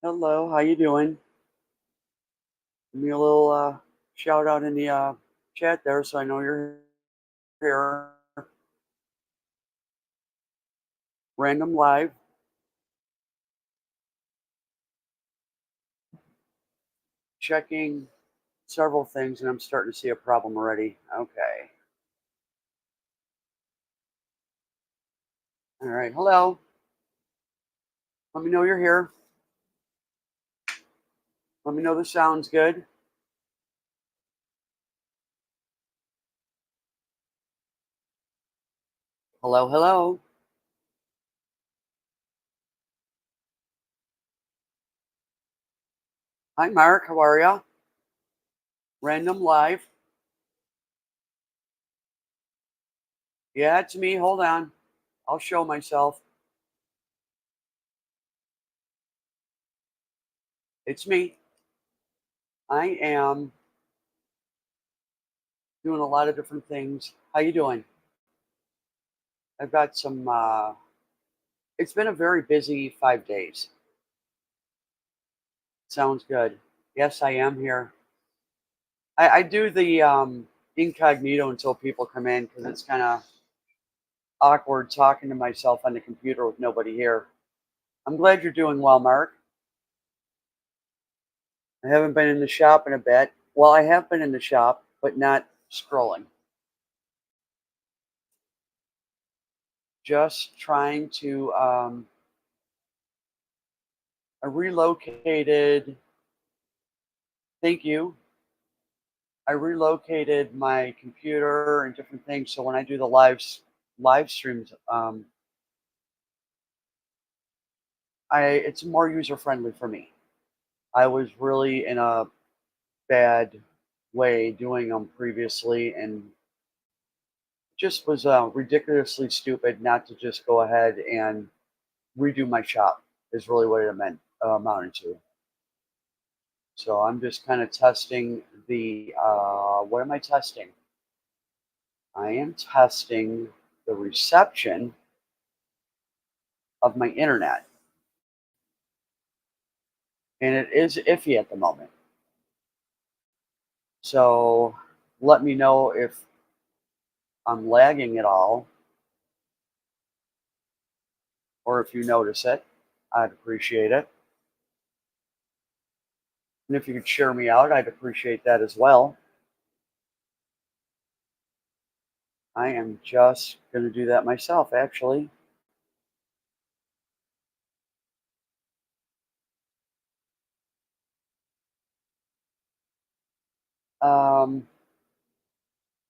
Hello, how you doing? Give me a little shout out in the chat there so I know you're here. Random live, checking several things, and I'm starting to see a problem already. Okay. All right. Hello. Let me know you're here. Let me know the sound's good. Hello, hello. Hi, Mark. How are ya? Random live. Yeah, it's me. Hold on. I'll show myself. It's me. I am doing a lot of different things. How you doing? I've got some. It's been a very busy 5 days. Sounds good. Yes, I am here. I do the incognito until people come in because it's kind of awkward talking to myself on the computer with nobody here. I'm glad you're doing well, Mark. I haven't been in the shop in a bit. Well, I have been in the shop, but not scrolling. Just trying to. I relocated. Thank you. I relocated my computer and different things, so when I do the live streams, I it's more user friendly for me. I was really in a bad way doing them previously and just was ridiculously stupid not to just go ahead and redo my shop is really what it amounted to. So I'm just kind of testing the what am I testing? I am testing the reception of my internet, and it is iffy at the moment. So let me know if I'm lagging at all or if you notice it. I'd appreciate it. And if you could share me out, I'd appreciate that as well. I am just going to do that myself, actually. Um,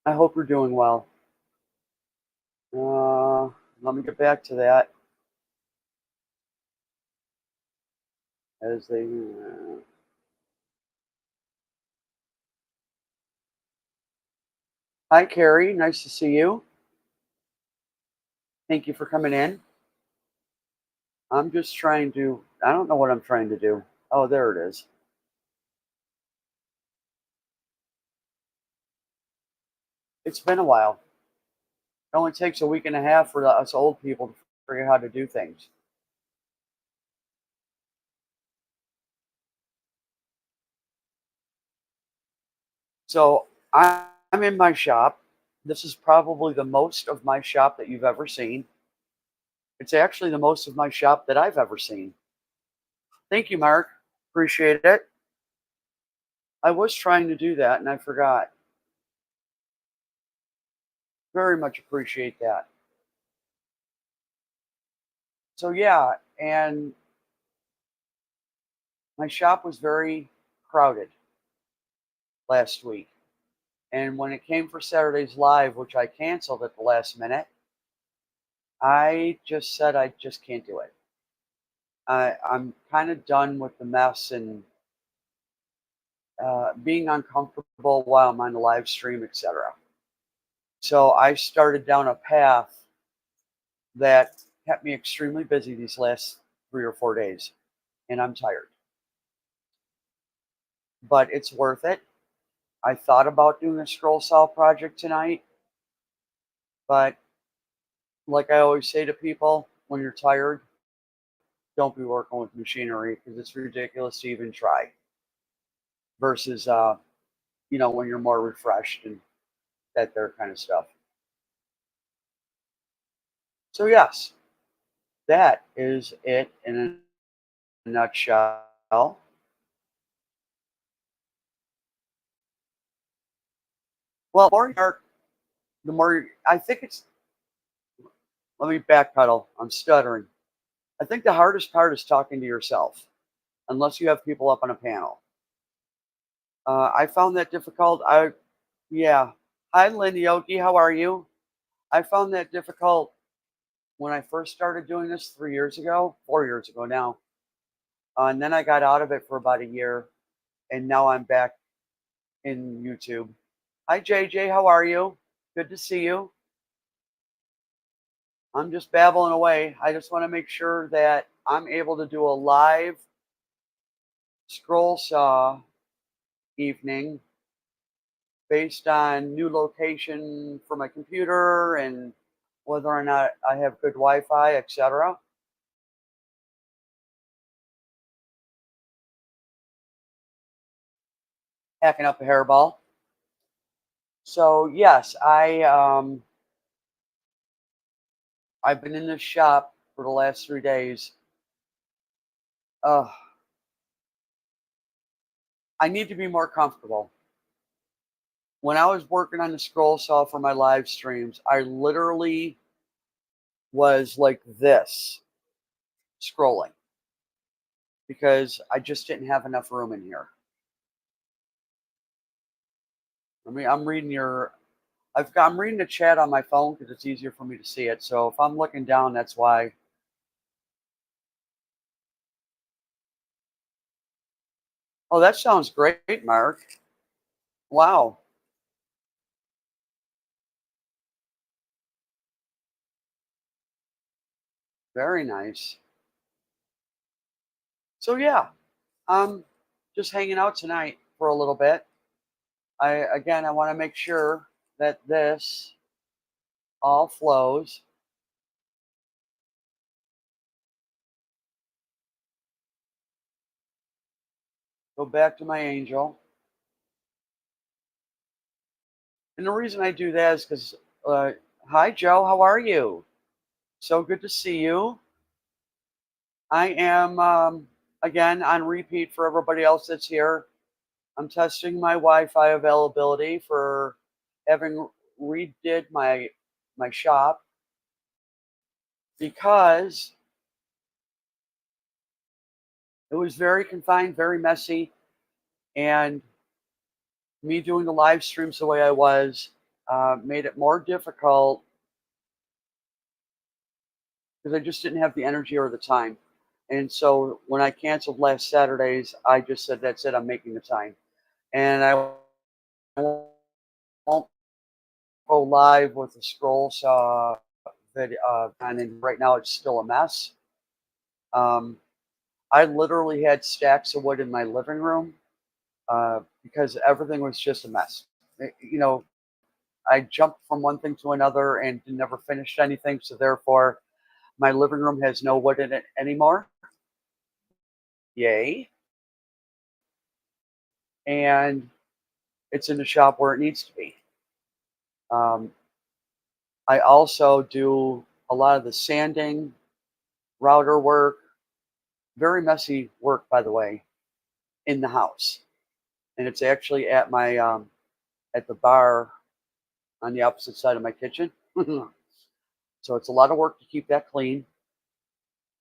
I hope you're doing well. Uh, Let me get back to that as they. Hi, Carrie. Nice to see you. Thank you for coming in. I'm just trying to. I don't know what I'm trying to do. Oh, there it is. It's been a while. It only takes a week and a half for us old people to figure out how to do things. So I'm in my shop. This is probably the most of my shop that you've ever seen. It's actually the most of my shop that I've ever seen. Thank you, Mark. Appreciate it. I was trying to do that and I forgot. Very much appreciate that. So, yeah, and my shop was very crowded last week. And when it came for Saturday's Live, which I canceled at the last minute, I just said I just can't do it. I'm kind of done with the mess and being uncomfortable while I'm on the live stream, etc. So I started down a path that kept me extremely busy these last 3 or 4 days, and I'm tired. But it's worth it. I thought about doing a scroll saw project tonight, but like I always say to people, when you're tired, don't be working with machinery because it's ridiculous to even try. Versus, when you're more refreshed and that there kind of stuff. So yes, that is it in a nutshell. Well, the more I think it's. Let me backpedal. I'm stuttering. I think the hardest part is talking to yourself, unless you have people up on a panel. I found that difficult. Yeah. Hi, Lynn Yogi. How are you? I found that difficult when I first started doing this 3 years ago, 4 years ago now. And then I got out of it for about a year, and now I'm back in YouTube. Hi, JJ. How are you? Good to see you. I'm just babbling away. I just want to make sure that I'm able to do a live scroll saw evening based on new location for my computer and whether or not I have good Wi-Fi, etc. Hacking up a hairball. So yes, I've been in this shop for the last 3 days. Uh, I need to be more comfortable. When I was working on the scroll saw for my live streams, I literally was like this scrolling because I just didn't have enough room in here. I'm reading I'm reading the chat on my phone because it's easier for me to see it. So if I'm looking down, that's why. Oh, that sounds great, Mark. Wow, very nice. So yeah, I'm just hanging out tonight for a little bit. I want to make sure that this all flows. Go back to my angel. And the reason I do that is because, uh, hi, Joe, how are you? So good to see you. I am, again, on repeat for everybody else that's here. I'm testing my Wi-Fi availability for having redid my shop because it was very confined, very messy, and me doing the live streams the way I was made it more difficult because I just didn't have the energy or the time. And so when I canceled last Saturdays, I just said, "That's it. I'm making the time." And I won't go live with the scroll saw video, and right now it's still a mess. Um, I literally had stacks of wood in my living room because everything was just a mess. I jumped from one thing to another and never finished anything. So therefore, my living room has no wood in it anymore. Yay! And it's in the shop where it needs to be. Um, I also do a lot of the sanding, router work, very messy work, by the way, in the house. And it's actually at the bar on the opposite side of my kitchen. So it's a lot of work to keep that clean.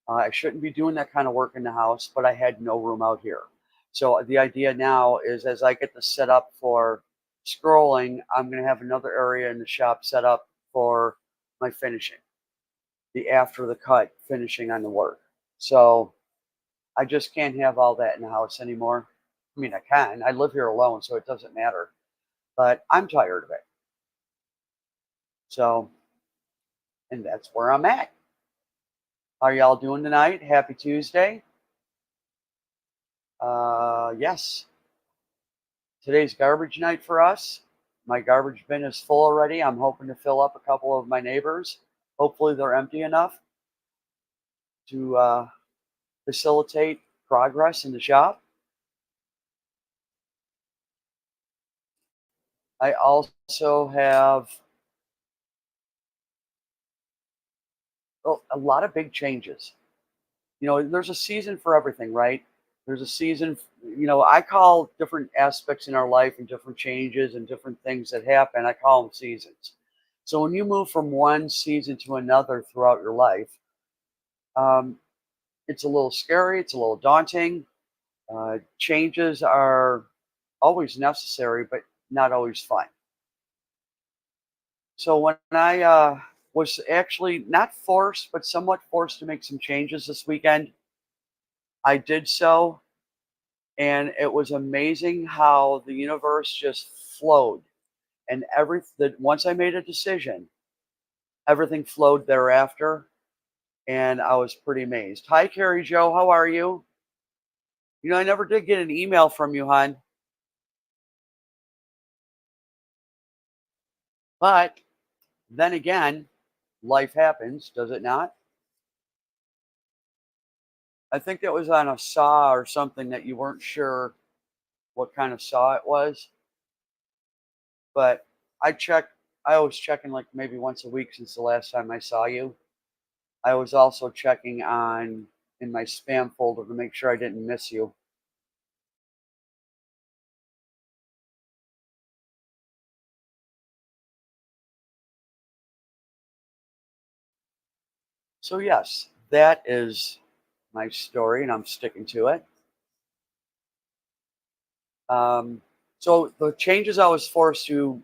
I shouldn't be doing that kind of work in the house, but I had no room out here. So the idea now is as I get this set up for scrolling, I'm going to have another area in the shop set up for my finishing, the after the cut finishing on the work. So I just can't have all that in the house anymore. I mean, I can. I live here alone, so it doesn't matter. But I'm tired of it. So, and that's where I'm at. How are y'all doing tonight? Happy Tuesday. Yes, today's garbage night for us. My garbage bin is full already. I'm hoping to fill up a couple of my neighbors. Hopefully, they're empty enough to facilitate progress in the shop. I also have a lot of big changes. There's a season for everything, right? There's a season, I call different aspects in our life and different changes and different things that happen, I call them seasons. So when you move from one season to another throughout your life, um, it's a little scary, it's a little daunting. Changes are always necessary, but not always fun. So when I was actually not forced, but somewhat forced to make some changes this weekend, I did so. And it was amazing how the universe just flowed. And once I made a decision, everything flowed thereafter. And I was pretty amazed. Hi, Carrie Joe. How are you? I never did get an email from you, hon. But then again, life happens, does it not? I think that was on a saw or something that you weren't sure what kind of saw it was. But I check, I always check in like maybe once a week since the last time I saw you. I was also checking on in my spam folder to make sure I didn't miss you. So yes, that is my story, and I'm sticking to it. Um, so the changes I was forced to,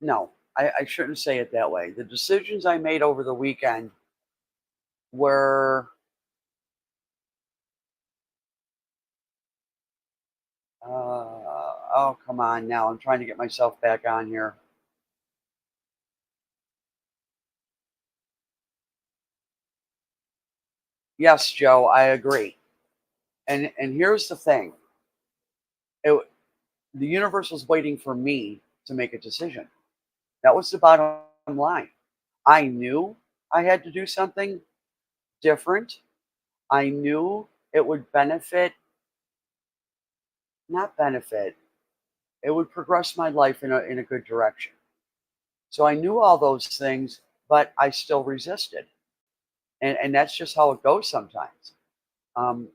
no, I shouldn't say it that way. The decisions I made over the weekend were, oh, come on now. I'm trying to get myself back on here. Yes, Joe, I agree. And here's the thing. It, the universe was waiting for me to make a decision. That was the bottom line. I knew I had to do something different. I knew it would benefit, not benefit, it would progress my life in a good direction. So I knew all those things, but I still resisted. And that's just how it goes sometimes. Um,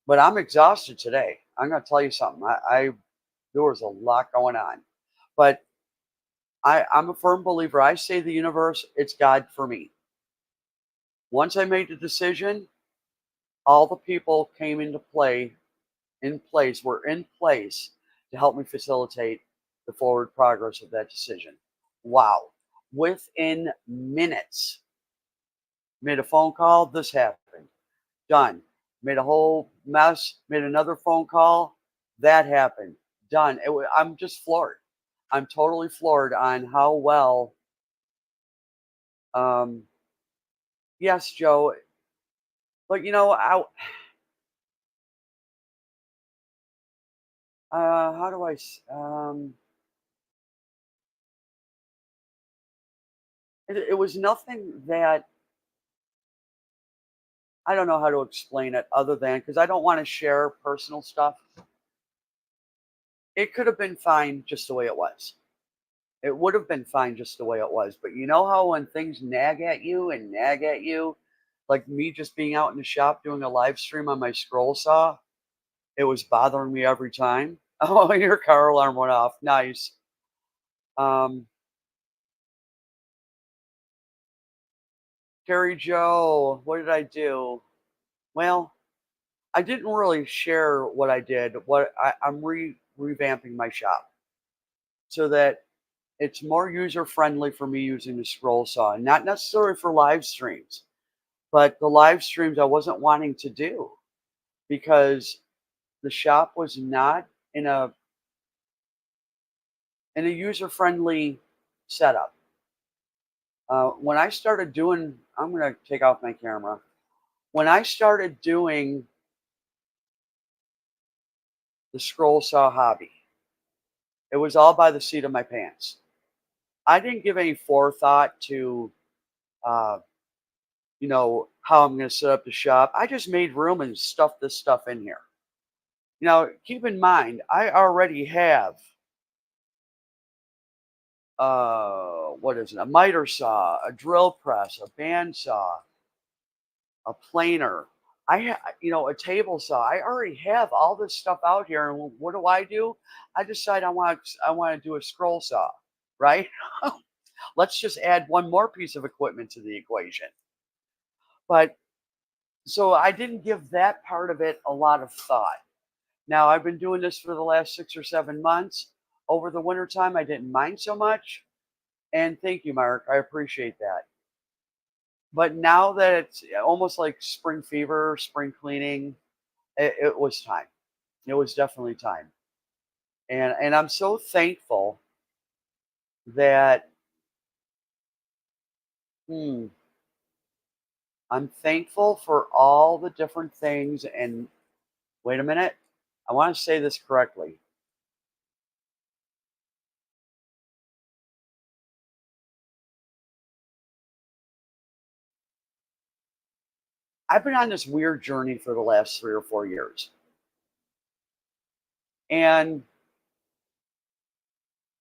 but I'm exhausted today. I'm going to tell you something. There was a lot going on, but I'm a firm believer. I say the universe, it's God for me. Once I made the decision, all the people came into play were in place to help me facilitate the forward progress of that decision. Wow. Within minutes, made a phone call, this happened. Done. Made a whole mess, made another phone call, that happened. Done. I'm just floored. I'm totally floored on how well, um, yes, Joe, but how do it was nothing that I don't know how to explain it other than because I don't want to share personal stuff. It could have been fine just the way it was. It would have been fine just the way it was. But you know how when things nag at you and nag at you, like me just being out in the shop doing a live stream on my scroll saw, it was bothering me every time. Oh, your car alarm went off. Nice. Um, Carrie Joe, what did I do? Well, I didn't really share what I did. I'm revamping my shop so that it's more user friendly for me using the scroll saw, not necessarily for live streams, but the live streams I wasn't wanting to do because the shop was not in a user friendly setup. When I started doing, I'm going to take off my camera. When I started doing the scroll saw hobby, it was all by the seat of my pants. I didn't give any forethought to how I'm going to set up the shop. I just made room and stuffed this stuff in here. Keep in mind, I already have what is it? A miter saw, a drill press, a bandsaw, a planer. A table saw. I already have all this stuff out here, and what do? I decide I want to do a scroll saw, right? Let's just add one more piece of equipment to the equation. But so I didn't give that part of it a lot of thought. Now I've been doing this for the last 6 or 7 months. Over the wintertime, I didn't mind so much. And thank you, Mark. I appreciate that. But now that it's almost like spring fever, spring cleaning, it was time. It was definitely time. And I'm so thankful that hmm, I'm thankful for all the different things. And wait a minute, I want to say this correctly. I've been on this weird journey for the last 3 or 4 years. And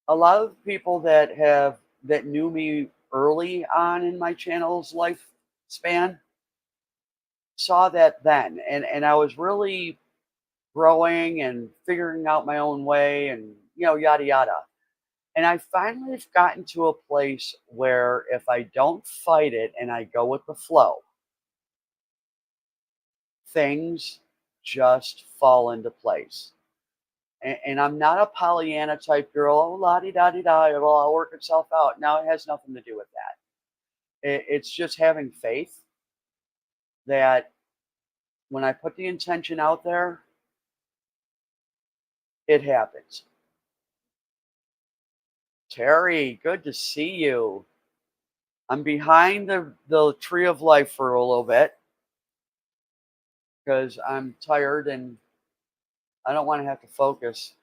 a lot of people that knew me early on in my channel's lifespan saw that then. And I was really growing and figuring out my own way and yada yada. And I finally have gotten to a place where if I don't fight it and I go with the flow, things just fall into place. And I'm not a Pollyanna type girl. Oh, la di da di da. It'll all work itself out. Now it has nothing to do with that. It's just having faith that when I put the intention out there, it happens. Terry, good to see you. I'm behind the tree of life for a little bit because I'm tired and I don't want to have to focus.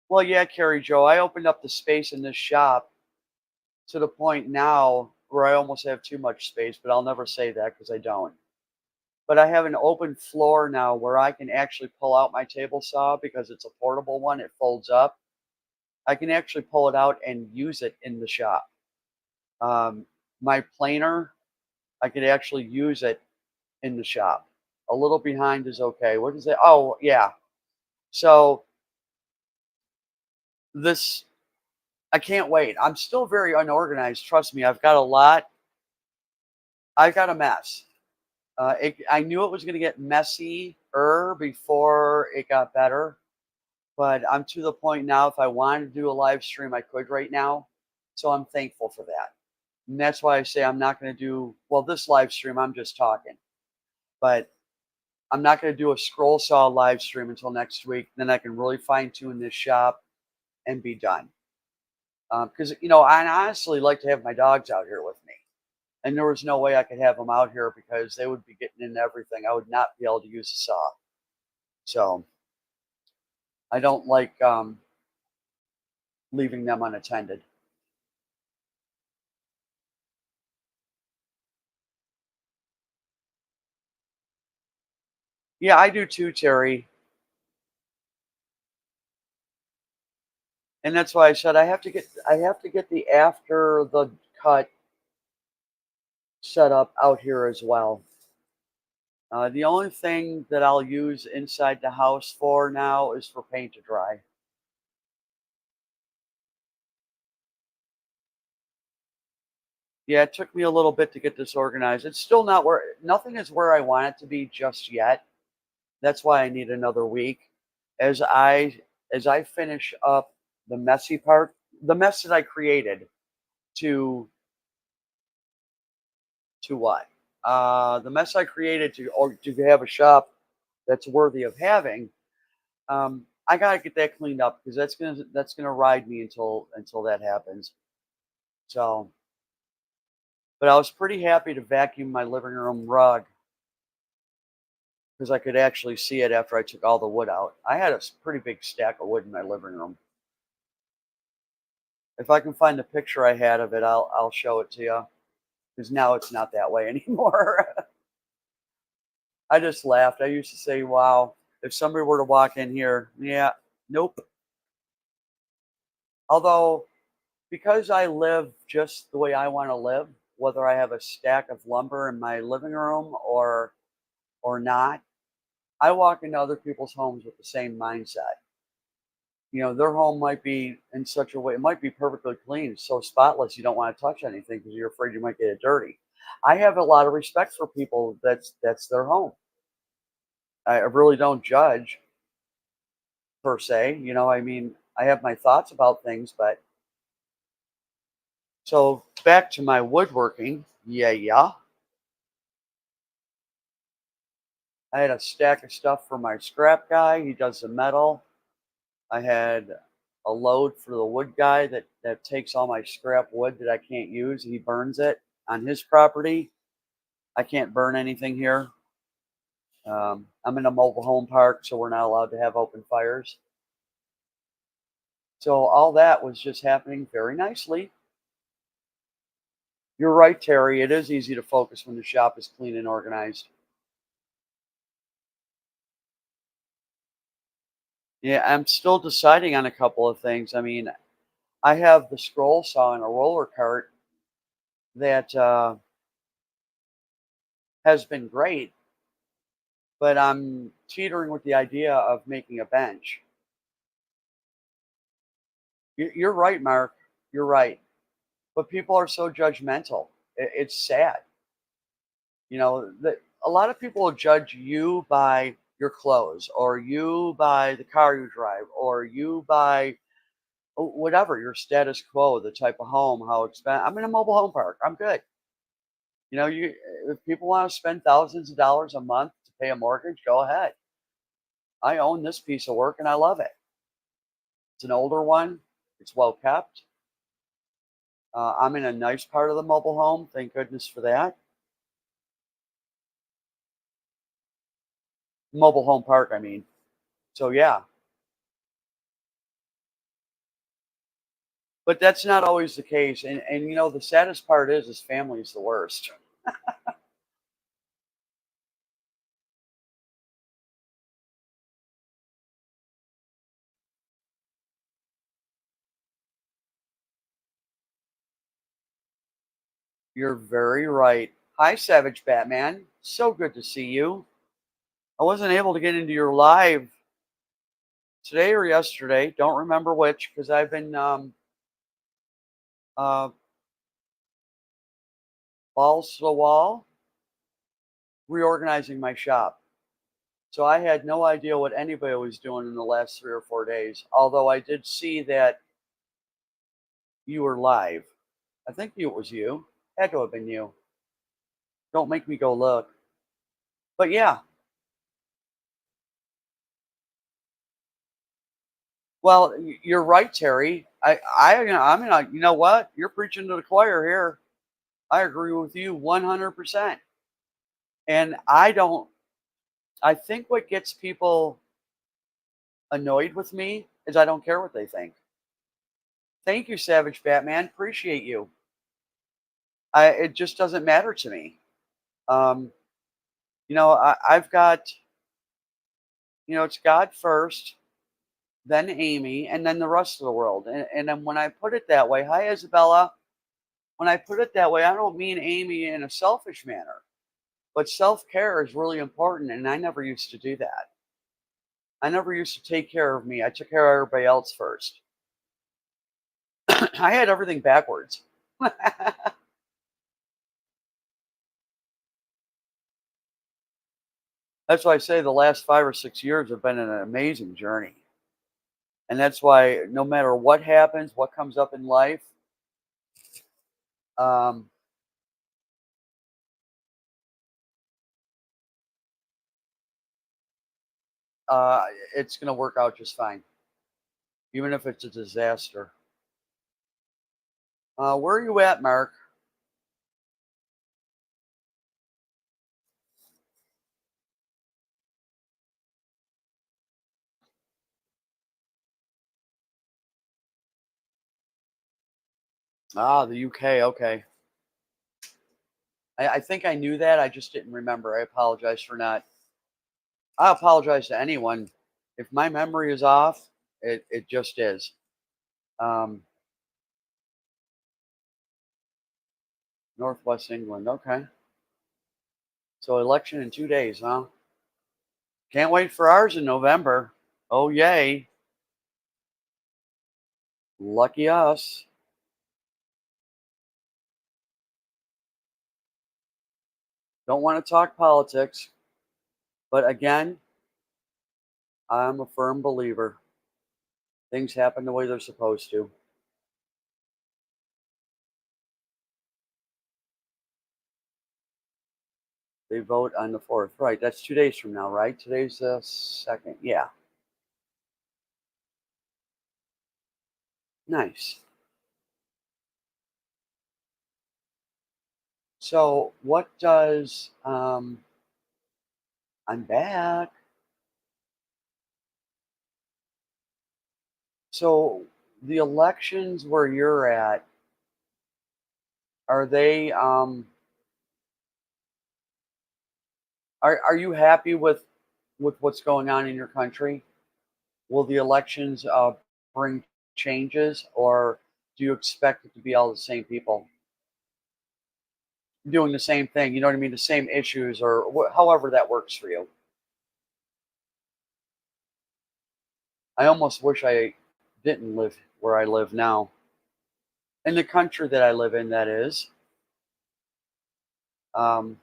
Well, yeah, Carrie Joe, I opened up the space in this shop to the point now where I almost have too much space, but I'll never say that because I don't. But I have an open floor now where I can actually pull out my table saw because it's a portable one. It folds up. I can actually pull it out and use it in the shop. My planer, I could actually use it in the shop. A little behind is okay. What is it? Oh, yeah. So this, I can't wait. I'm still very unorganized. Trust me, I've got a lot. I've got a mess. I knew it was going to get messy before it got better, but I'm to the point now. If I wanted to do a live stream, I could right now. So I'm thankful for that. And that's why I say I'm not going to do, well, this live stream, I'm just talking, but I'm not going to do a scroll saw live stream until next week. Then I can really fine tune this shop and be done. Because, I honestly like to have my dogs out here with me. And there was no way I could have them out here because they would be getting into everything. I would not be able to use a saw. So I don't like leaving them unattended. Yeah, I do too, Terry. And that's why I said I have to get the after the cut set up out here as well. The only thing that I'll use inside the house for now is for paint to dry. Yeah, it took me a little bit to get this organized. It's still not where nothing is where I want it to be just yet. That's why I need another week as I finish up the messy part, the mess that I created to what? The mess I created to have a shop that's worthy of having. I gotta get that cleaned up because that's gonna ride me until that happens. So, but I was pretty happy to vacuum my living room rug because I could actually see it after I took all the wood out. I had a pretty big stack of wood in my living room. If I can find the picture I had of it, I'll show it to you. because now it's not that way anymore. I just laughed. I used to say, "Wow, if somebody were to walk in here, yeah, nope." Although, because I live just the way I want to live, whether I have a stack of lumber in my living room or not, I walk into other people's homes with the same mindset. Their home might be in such a way, it might be perfectly clean, so spotless you don't want to touch anything because you're afraid you might get it dirty. I have a lot of respect for people that's their home. I really don't judge per se. I mean, I have my thoughts about things, but so back to my woodworking. Yeah, yeah. I had a stack of stuff for my scrap guy. He does the metal. I had a load for the wood guy that takes all my scrap wood that I can't use. He burns it on his property. I can't burn anything here. I'm in a mobile home park, so we're not allowed to have open fires. So all that was just happening very nicely. You're right, Terry. It is easy to focus when the shop is clean and organized. Yeah, I'm still deciding on a couple of things. I mean, I have the scroll saw and a roller cart that has been great, but I'm teetering with the idea of making a bench. You're right, Mark. You're right. But people are so judgmental. It's sad. That a lot of people will judge you by your clothes, or you by the car you drive, or you by whatever your status quo, the type of home, how expensive. I'm in a mobile home park. I'm good. If people want to spend thousands of dollars a month to pay a mortgage, go ahead. I own this piece of work and I love it. It's an older one. It's well kept. I'm in a nice part of the mobile home. Thank goodness for that. Mobile home park, I mean. So yeah, but that's not always the case. And the saddest part is family is the worst. You're very right. Hi, Savage Batman. So good to see you. I wasn't able to get into your live today or yesterday. Don't remember which because I've been uh, balls to the wall reorganizing my shop. So I had no idea what anybody was doing in the last 3 or 4 days. Although I did see that you were live. I think it was you. Had to have been you. Don't make me go look. But yeah, well, you're right, Terry. I'm in a. You know what? You're preaching to the choir here. I agree with you 100%. And I don't. I think what gets people annoyed with me is I don't care what they think. Thank you, Savage Batman. Appreciate you. It just doesn't matter to me. Um, I've got, it's God first, then Amy, and then the rest of the world. And then when I put it that way, hi, Isabella. When I put it that way, I don't mean Amy in a selfish manner, but self care is really important. And I never used to do that. I never used to take care of me. I took care of everybody else first. I had everything backwards. That's why I say the last 5 or 6 years have been an amazing journey. And that's why no matter what happens, what comes up in life, um, uh, it's going to work out just fine, even if it's a disaster. Where are you at, Mark? Ah, the UK. Okay. I think I knew that. I just didn't remember. I apologize for not. I apologize to anyone. If my memory is off, it just is. Um, Northwest England. Okay. So election in 2 days, huh? Can't wait for ours in November. Oh, yay. Lucky us. Don't want to talk politics. But again, I'm a firm believer. Things happen the way they're supposed to. They vote on the 4th. Right. That's 2 days from now, right? Today's the 2nd. Yeah. Nice. So, what does, I'm back. So, the elections where you're at, are they, are you happy with what's going on in your country? Will the elections bring changes, or do you expect it to be all the same people doing the same thing? You know what I mean? The same issues, or however that works for you. I almost wish I didn't live where I live now. In the country that I live in, that is. Um,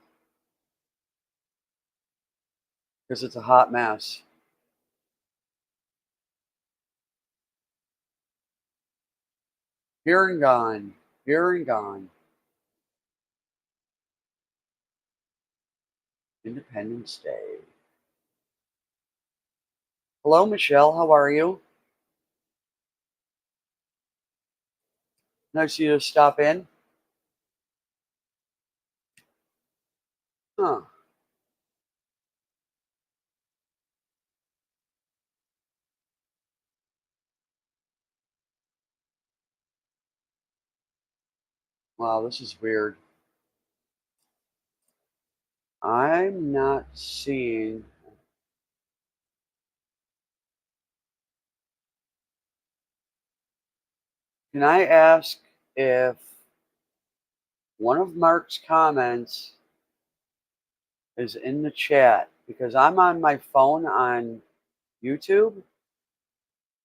because it's a hot mess. Here and gone. Here and gone. Independence Day. Hello, Michelle. How are you? Nice of you to stop in. Huh. Wow, this is weird. I'm not seeing. Can I ask if one of Mark's comments is in the chat? Because I'm on my phone on YouTube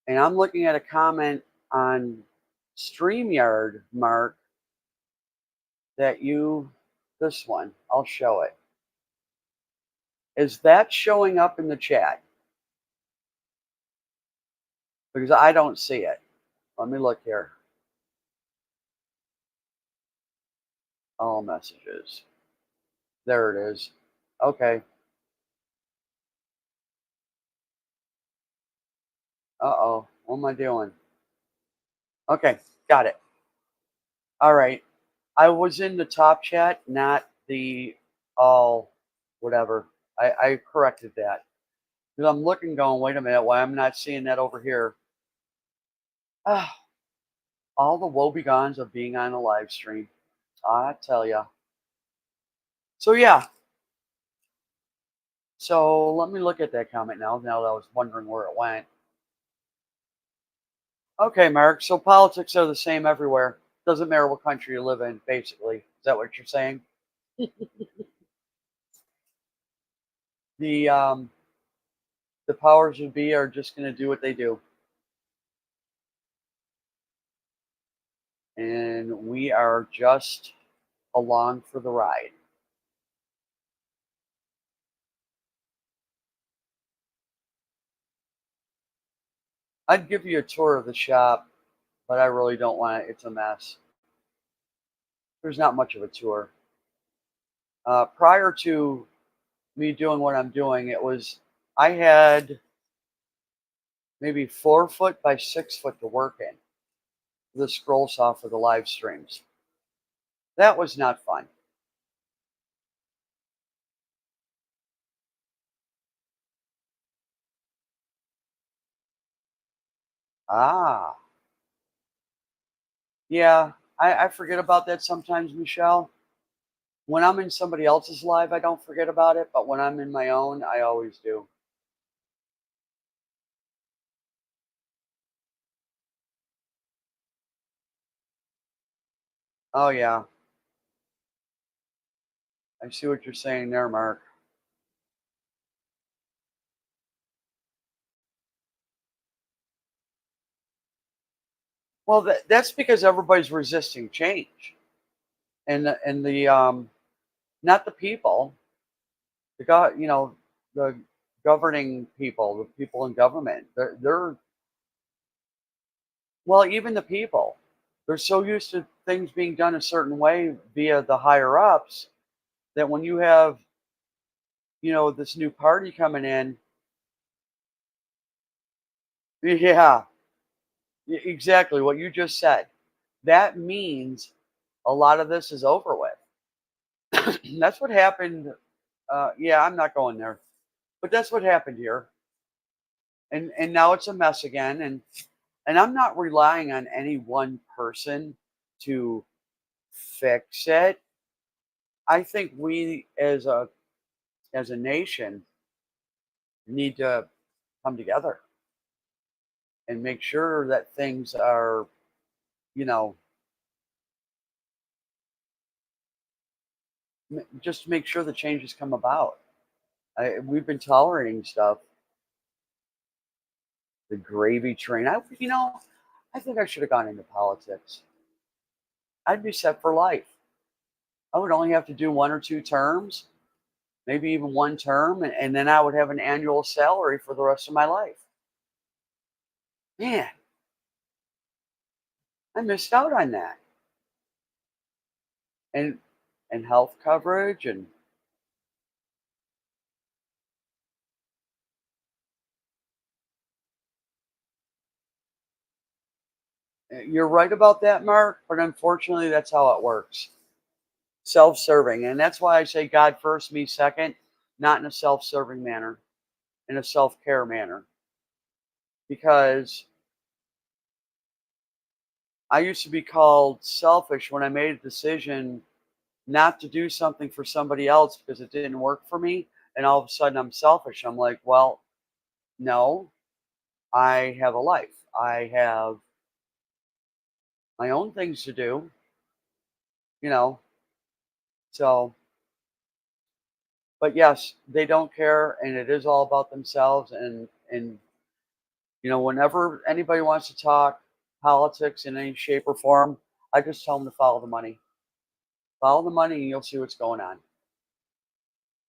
and I'm looking at a comment on StreamYard, Mark, that you, this one, I'll show it. Is that showing up in the chat? Because I don't see it. Let me look here. All messages. There it is. Okay. Uh-oh. What am I doing? Okay. Got it. All right. I was in the top chat, not the all whatever. I corrected that. Because I'm looking going, wait a minute, why I'm not seeing that over here? Ah, all the woebegons of being on a live stream. I tell ya. So yeah. So let me look at that comment now. Now that I was wondering where it went. Okay, Mark. So politics are the same everywhere. Doesn't matter what country you live in, basically. Is that what you're saying? The the powers that be are just going to do what they do, and we are just along for the ride. I'd give you a tour of the shop, but I really don't want it. It's a mess. There's not much of a tour. Prior to me doing what I'm doing, I had maybe 4 foot by 6 foot to work in. The scroll saw for the live streams. That was not fun. Ah, yeah, I forget about that sometimes, Michelle. When I'm in somebody else's life, I don't forget about it, but when I'm in my own, I always do. Oh, yeah. I see what you're saying there, Mark. Well, that's because everybody's resisting change, and the not the people, the governing people, the people in government. They're well, even the people. They're so used to things being done a certain way via the higher ups that when you have, this new party coming in, yeah, exactly what you just said. That means a lot of this is over with. That's what happened. Yeah, I'm not going there, but that's what happened here, and now it's a mess again. And I'm not relying on any one person to fix it. I think we as a nation need to come together and make sure that things are, you know, just make sure the changes come about. We've been tolerating stuff, the gravy train. I think I should have gone into politics. I'd be set for life. I would only have to do 1 or 2 terms, maybe even 1 term, and then I would have an annual salary for the rest of my life. Man, I missed out on that. And health coverage and you're right about that, Mark, but unfortunately that's how it works. Self-serving, and that's why I say God first, me second, not in a self-serving manner, in a self-care manner. Because I used to be called selfish when I made a decision not to do something for somebody else because it didn't work for me, and all of a sudden I'm selfish. I'm like, well, no, I have a life. I have my own things to do, you know. So, but yes, they don't care, and it is all about themselves. And whenever anybody wants to talk politics in any shape or form, I just tell them to follow the money. Follow the money, and you'll see what's going on.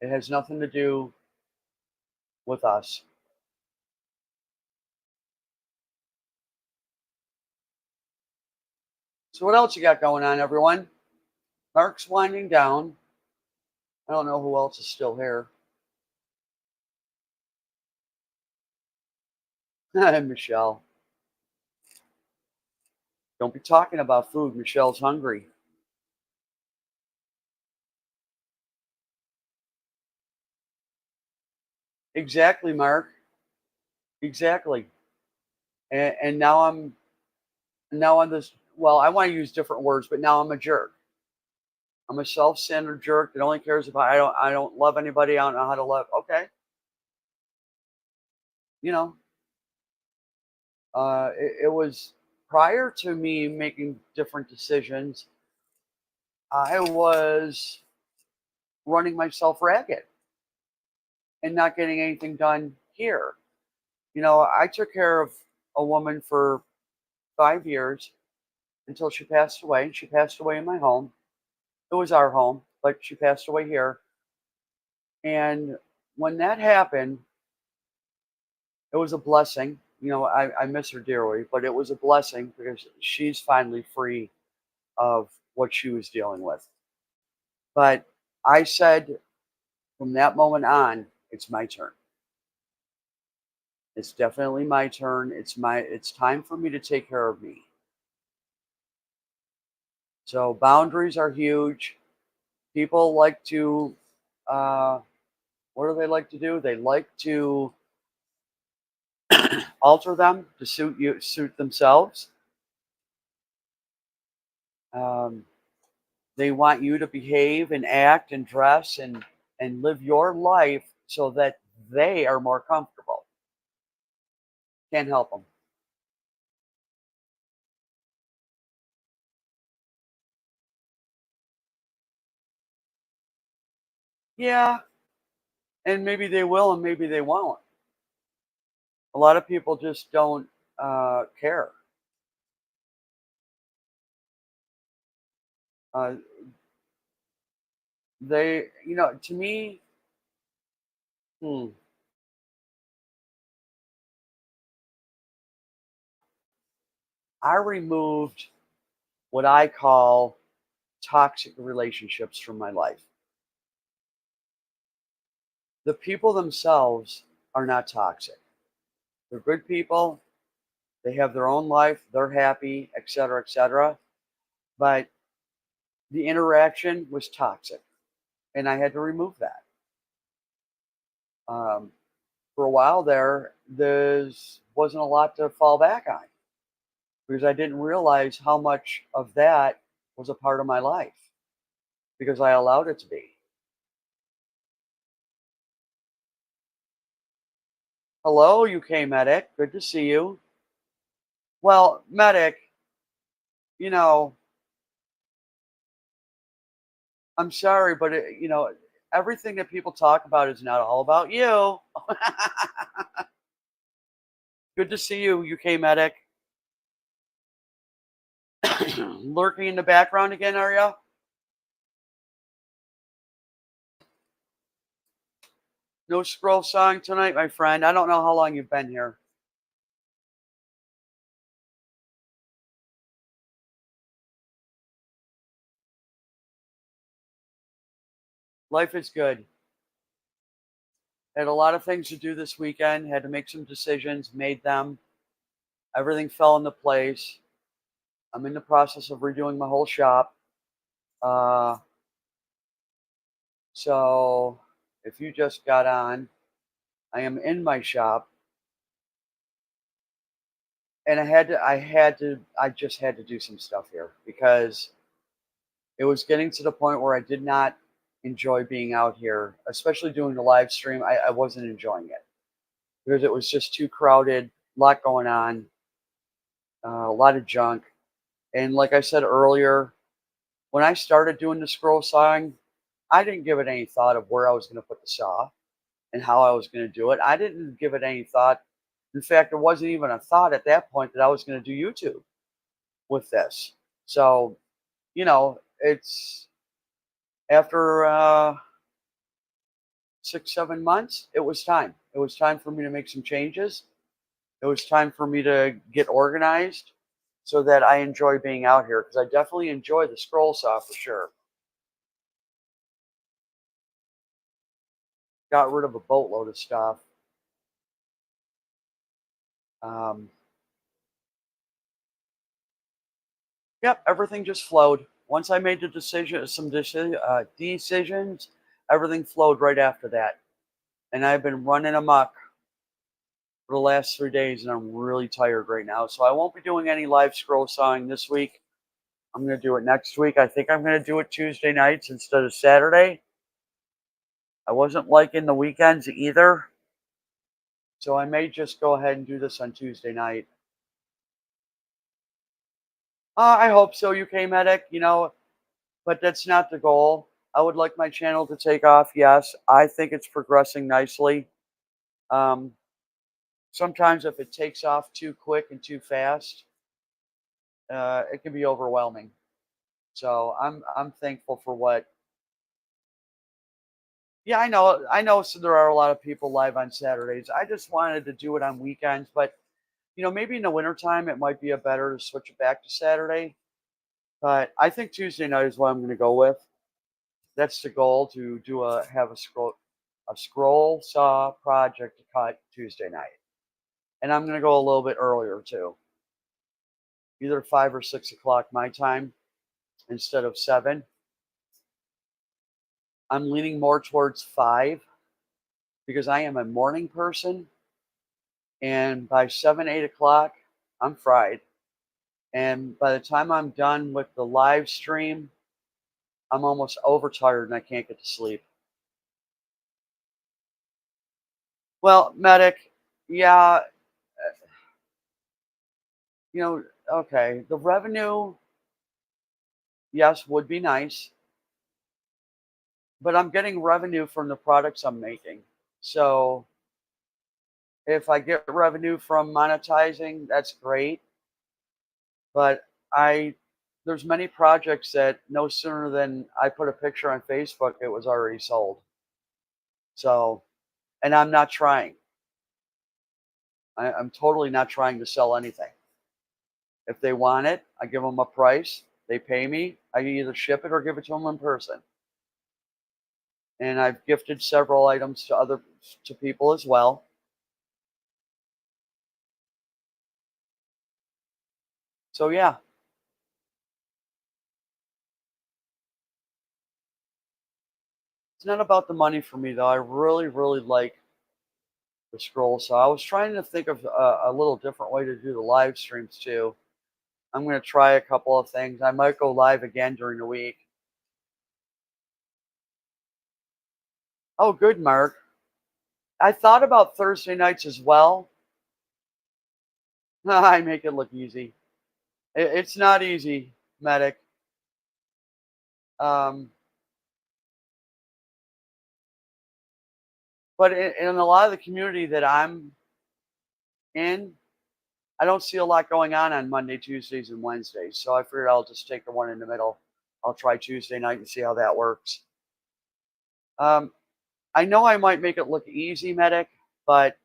It has nothing to do with us. So, what else you got going on, everyone? Mark's winding down. I don't know who else is still here. Michelle. Don't be talking about food. Michelle's hungry. Exactly, Mark. Exactly. And now I'm this. Well, I want to use different words, but now I'm a jerk. I'm a self-centered jerk that only cares about I don't love anybody. I don't know how to love. Okay, you know, it was prior to me making different decisions. I was running myself ragged and not getting anything done here. I took care of a woman for 5 years until she passed away. And she passed away in my home. It was our home, but she passed away here. And when that happened, it was a blessing. I miss her dearly, but it was a blessing because she's finally free of what she was dealing with. But I said from that moment on, it's my turn. It's definitely my turn. It's time for me to take care of me. So boundaries are huge. People like to what do they like to do? They like to alter them to suit themselves. Um, They want you to behave and act and dress and live your life so that they are more comfortable. Can't help them. Yeah, and maybe they will and maybe they won't. A lot of people just don't care. Uh, to me, hmm, I removed what I call toxic relationships from my life. The people themselves are not toxic. They're good people. They have their own life. They're happy, et cetera. But the interaction was toxic, and I had to remove that. Um, for a while there wasn't a lot to fall back on because I didn't realize how much of that was a part of my life because I allowed it to be. Hello, UK medic. Good to see you. Well, medic, you know, I'm sorry, but everything that people talk about is not all about you. Good to see you, UK medic. Lurking in the background again, are you? No scroll sawing tonight, my friend. I don't know how long you've been here. Life is good. Had a lot of things to do this weekend. Had to make some decisions, made them. Everything fell into place. I'm in the process of redoing my whole shop. Uh, so if you just got on, I am in my shop, and I just had to do some stuff here because it was getting to the point where I did not enjoy being out here, especially doing the live stream. I wasn't enjoying it because it was just too crowded, a lot going on, a lot of junk. And like I said earlier, when I started doing the scroll sawing, I didn't give it any thought of where I was going to put the saw and how I was going to do it. I didn't give it any thought. In fact, there wasn't even a thought at that point that I was going to do YouTube with this. So, it's after 6, 7 months, it was time. It was time for me to make some changes. It was time for me to get organized so that I enjoy being out here because I definitely enjoy the scroll saw for sure. Got rid of a boatload of stuff. Um, yep, everything just flowed. Once I made the decision, decisions, everything flowed right after that. And I've been running amok for the last 3 days, and I'm really tired right now. So I won't be doing any live scroll sawing this week. I'm going to do it next week. I think I'm going to do it Tuesday nights instead of Saturday. I wasn't liking the weekends either. So I may just go ahead and do this on Tuesday night. I hope so, UK Medic, but that's not the goal. I would like my channel to take off. Yes, I think it's progressing nicely. Um, Sometimes if it takes off too quick and too fast, it can be overwhelming. So I'm thankful for what. Yeah, I know. I know. So there are a lot of people live on Saturdays. I just wanted to do it on weekends, but maybe in the wintertime it might be a better to switch it back to Saturday. But I think Tuesday night is what I'm going to go with. That's the goal to do a scroll saw project to cut Tuesday night, and I'm going to go a little bit earlier too, either 5 or 6 o'clock my time instead of 7. I'm leaning more towards 5 because I am a morning person, and by 7, 8 o'clock, I'm fried. And by the time I'm done with the live stream, I'm almost overtired and I can't get to sleep. Well, medic, yeah, you know, okay, the revenue, yes, would be nice, but I'm getting revenue from the products I'm making. So if I get revenue from monetizing, that's great. But I there's many projects that no sooner than I put a picture on Facebook, it was already sold. So, and I'm not trying. I'm totally not trying to sell anything. If they want it, I give them a price. They pay me. I either ship it or give it to them in person. And I've gifted several items to people as well. So yeah, it's not about the money for me though. I really, really like the scroll. So I was trying to think of a little different way to do the live streams too. I'm going to try a couple of things. I might go live again during the week. Oh, good, Mark. I thought about Thursday nights as well. I make it look easy. It's not easy, medic. Um, but in a lot of the community that I'm in, I don't see a lot going on Monday, Tuesdays, and Wednesdays. So I figured I'll just take the one in the middle. I'll try Tuesday night and see how that works. Um, I know I might make it look easy, medic, but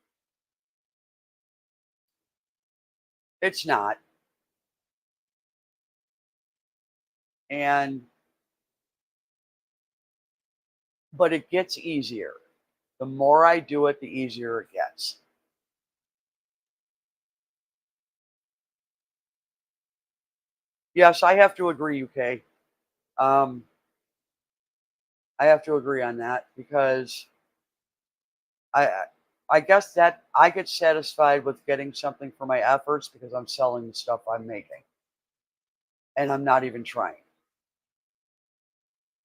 it's not. And but it gets easier. The more I do it, the easier it gets. Yes, I have to agree, UK. Um, I have to agree on that because I I guess that I get satisfied with getting something for my efforts because I'm selling the stuff I'm making and I'm not even trying.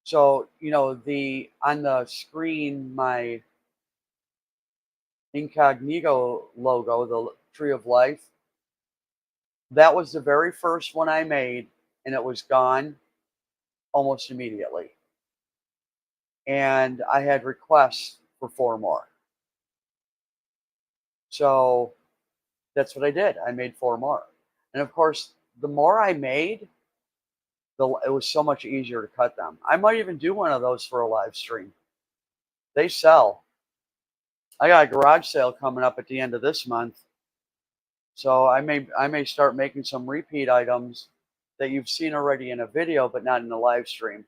So, the on the screen, my incognito logo, the tree of life, that was the very first one I made and it was gone almost immediately. And I had requests for four more. So that's what I did. I made four more. And of course, the more I made, it was so much easier to cut them. I might even do one of those for a live stream. They sell. I got a garage sale coming up at the end of this month. So I may start making some repeat items that you've seen already in a video, but not in a live stream.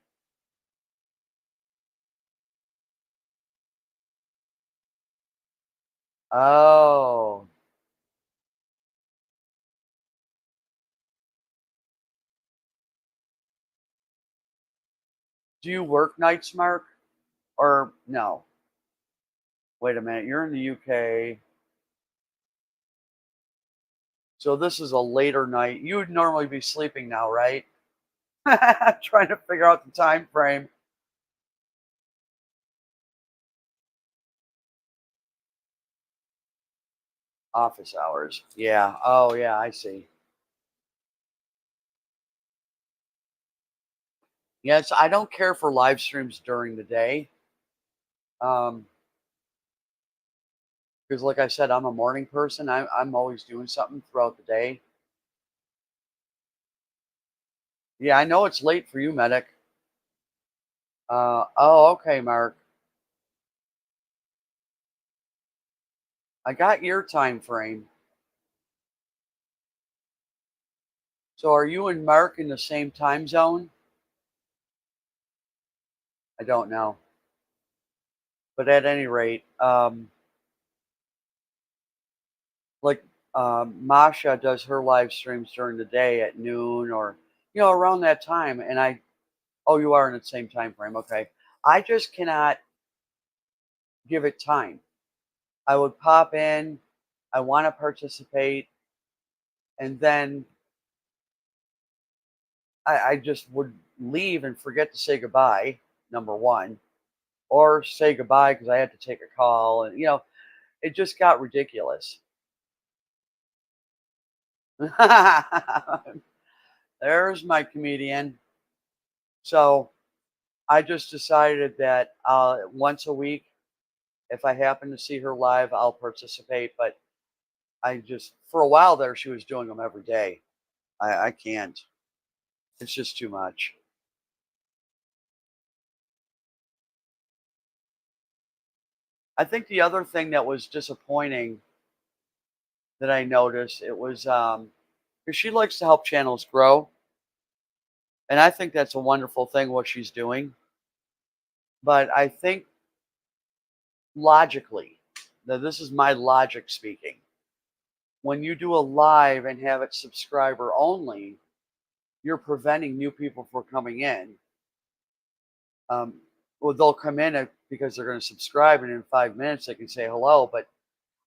Oh, do you work nights, Mark? Or no? Wait a minute, you're in the UK. So this is a later night. You would normally be sleeping now, right? Trying to figure out the time frame. Office hours. Yeah. Oh, yeah, I see. Yes, I don't care for live streams during the day. Um, because like I said, I'm a morning person. I'm always doing something throughout the day. Yeah, I know it's late for you, medic. Oh, okay, Mark. I got your time frame. So are you and Mark in the same time zone? I don't know. But at any rate, like Masha does her live streams during the day at noon or around that time, and oh, you are in the same time frame. Okay, I just cannot give it time. I would pop in, I want to participate, and then I just would leave and forget to say goodbye, number one, or say goodbye because I had to take a call. And, it just got ridiculous. There's my comedian. So I just decided that once a week, if I happen to see her live, I'll participate. But for a while there, she was doing them every day. I can't. It's just too much. I think the other thing that was disappointing that I noticed, it was because she likes to help channels grow, and I think that's a wonderful thing what she's doing. But I think logically, now this is my logic speaking. When you do a live and have it subscriber only, you're preventing new people from coming in. Um, well, they'll come in because they're going to subscribe, and in 5 minutes they can say hello. But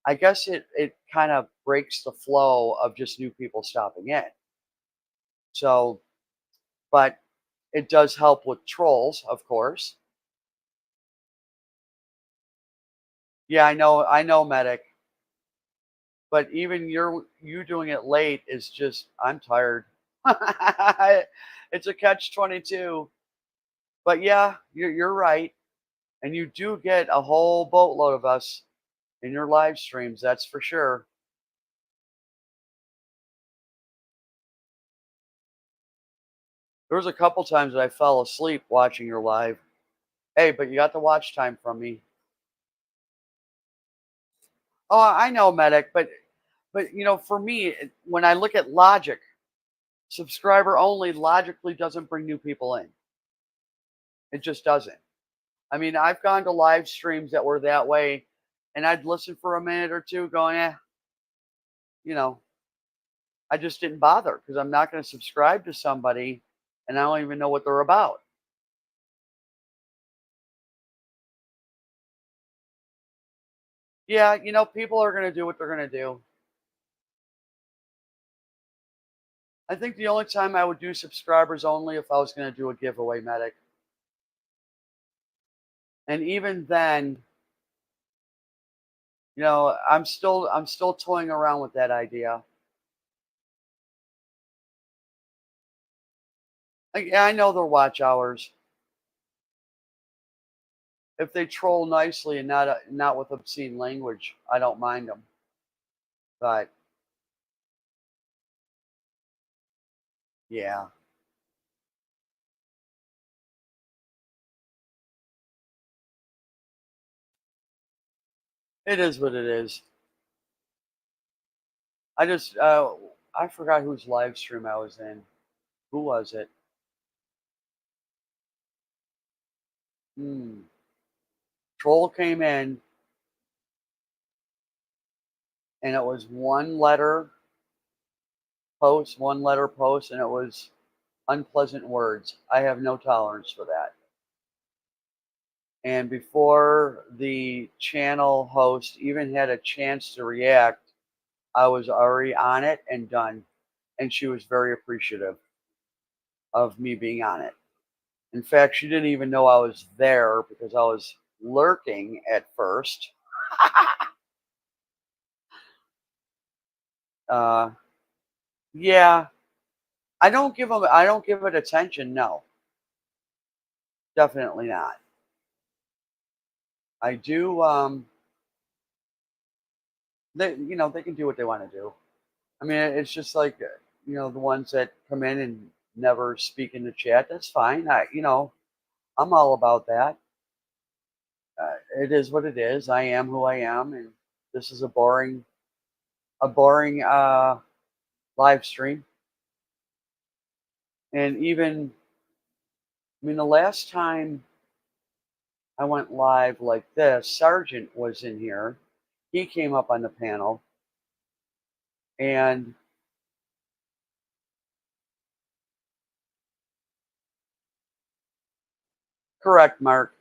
I guess it kind of breaks the flow of just new people stopping in. So, but it does help with trolls, of course. Yeah, I know, medic. But even you doing it late is just I'm tired. It's a catch 22. But yeah, you're right, and you do get a whole boatload of us in your live streams. That's for sure. There was a couple times that I fell asleep watching your live. Hey, but you got the watch time from me. Oh, I know, medic, but for me, when I look at logic, subscriber only logically doesn't bring new people in. It just doesn't. I mean, I've gone to live streams that were that way, and I'd listen for a minute or two, going, you know, I just didn't bother because I'm not going to subscribe to somebody, and I don't even know what they're about. Yeah, people are going to do what they're going to do. I think the only time I would do subscribers only if I was going to do a giveaway, medic, and even then, I'm still toying around with that idea. Yeah, I know their watch hours. If they troll nicely and not with obscene language, I don't mind them. But yeah, it is what it is. I just I forgot whose live stream I was in. Who was it? Hmm. Troll came in and it was one letter post, and it was unpleasant words. I have no tolerance for that. And before the channel host even had a chance to react, I was already on it and done. And she was very appreciative of me being on it. In fact, she didn't even know I was there because I was lurking at first. uh, yeah, I don't give it attention. No, definitely not. I do. They can do what they want to do. I mean, it's just like the ones that come in and never speak in the chat. That's fine. I'm all about that. It is what it is. I am who I am, and this is a boring live stream. And even, I mean, the last time I went live like this, Sergeant was in here. He came up on the panel, and correct, Mark.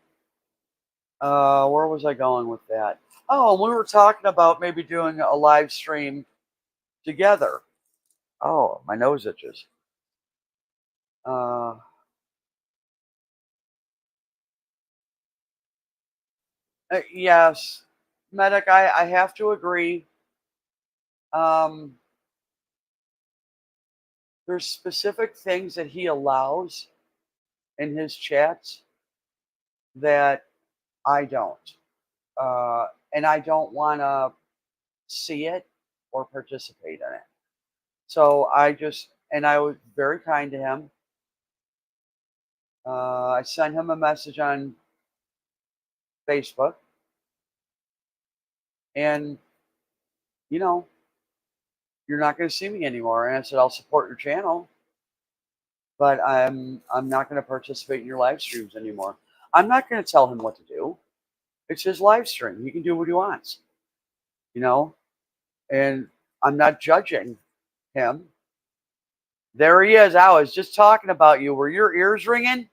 Where was I going with that? Oh, we were talking about maybe doing a live stream together. Oh, my nose itches. Uh, Yes, medic. I have to agree. Um, there's specific things that he allows in his chats that I don't, and I don't want to see it or participate in it. So I was very kind to him. I sent him a message on Facebook, and you know, you're not going to see me anymore. And I said, I'll support your channel, but I'm not going to participate in your live streams anymore. I'm not going to tell him what to do. It's his live stream. He can do what he wants, you know. And I'm not judging him. There he is. I was just talking about you. Were your ears ringing?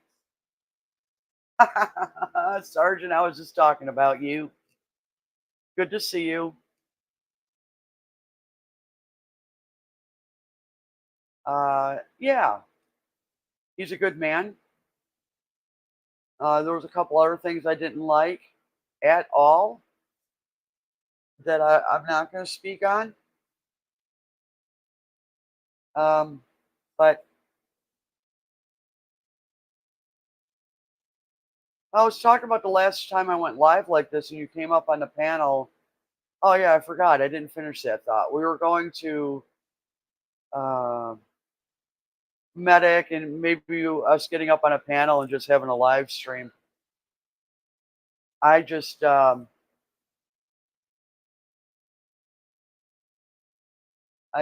Sergeant, I was just talking about you. Good to see you. Yeah, he's a good man. There was a couple other things I didn't like at all that I'm not going to speak on. But I was talking about the last time I went live like this, and you came up on the panel. Oh yeah, I forgot. I didn't finish that thought. We were going to uh, medic, and maybe us getting up on a panel and just having a live stream. I just I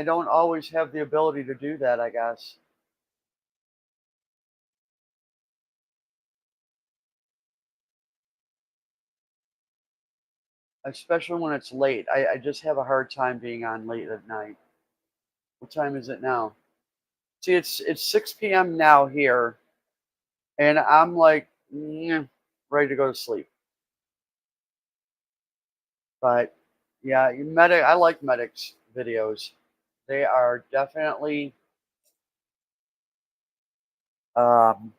don't always have the ability to do that. I guess, especially when it's late. I just have a hard time being on late at night. What time is it now? See, it's 6 p.m. now here, and I'm like ready to go to sleep. But yeah, medic. I like medics videos. They are definitely um,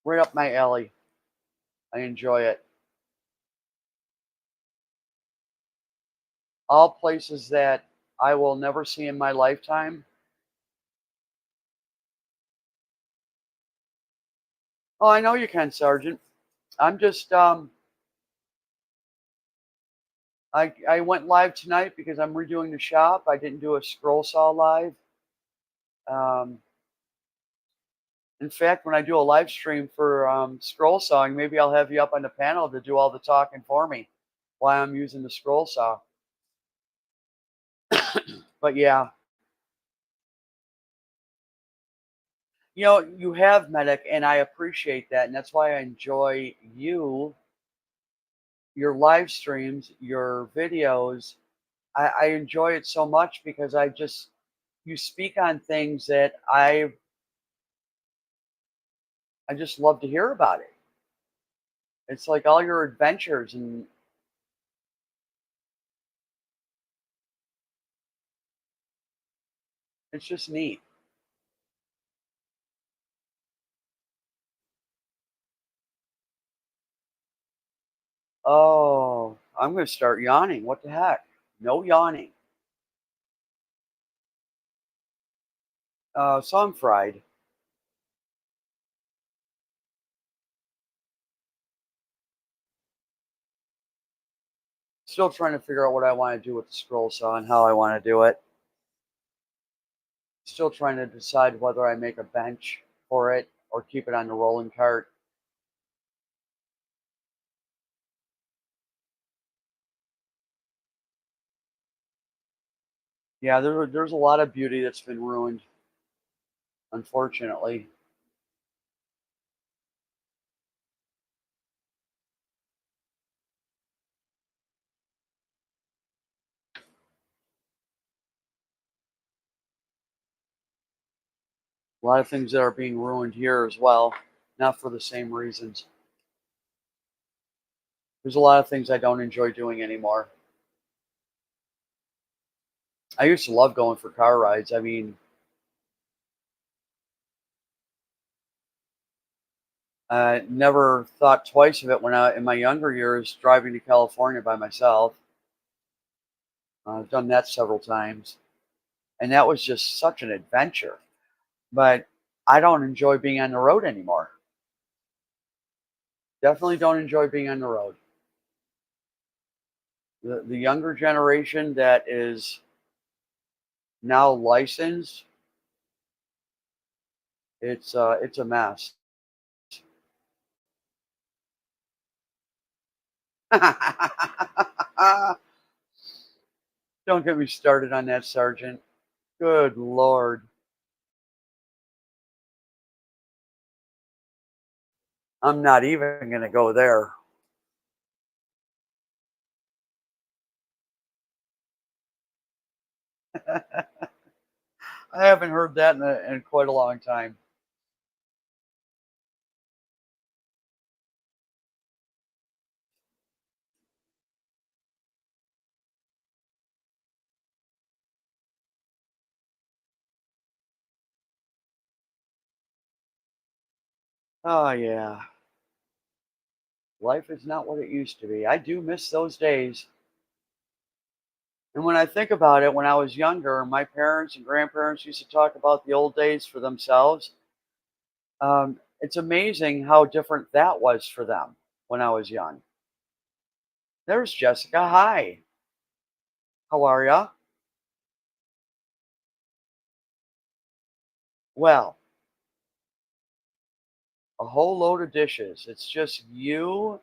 right up my alley. I enjoy it. All places that I will never see in my lifetime. Oh, I know you can, Sergeant. I'm just I went live tonight because I'm redoing the shop. I didn't do a scroll saw live. Um, in fact, when I do a live stream for scroll sawing, maybe I'll have you up on the panel to do all the talking for me while I'm using the scroll saw. But yeah, you have medic, and I appreciate that, and that's why I enjoy your live streams, your videos. I enjoy it so much because you speak on things that I just love to hear about it. It's like all your adventures, and it's just neat. Oh, I'm gonna start yawning. What the heck? No yawning. So I'm fried. Still trying to figure out what I want to do with the scroll saw and how I want to do it. Still trying to decide whether I make a bench for it or keep it on the rolling cart. Yeah, there's a lot of beauty that's been ruined, unfortunately. A lot of things that are being ruined here as well, not for the same reasons. There's a lot of things I don't enjoy doing anymore. I used to love going for car rides. I mean, I never thought twice of it when I in my younger years driving to California by myself. I've done that several times, and that was just such an adventure. But I don't enjoy being on the road anymore. Definitely don't enjoy being on the road. The younger generation that is now licensed, it's a mess. Don't get me started on that, Sergeant. Good Lord. I'm not even gonna go there. I haven't heard that in quite a long time. Oh, yeah. Life is not what it used to be. I do miss those days. And when I think about it, when I was younger, my parents and grandparents used to talk about the old days for themselves. It's amazing how different that was for them when I was young. There's Jessica. Hi. How are ya? Well, a whole load of dishes. It's just you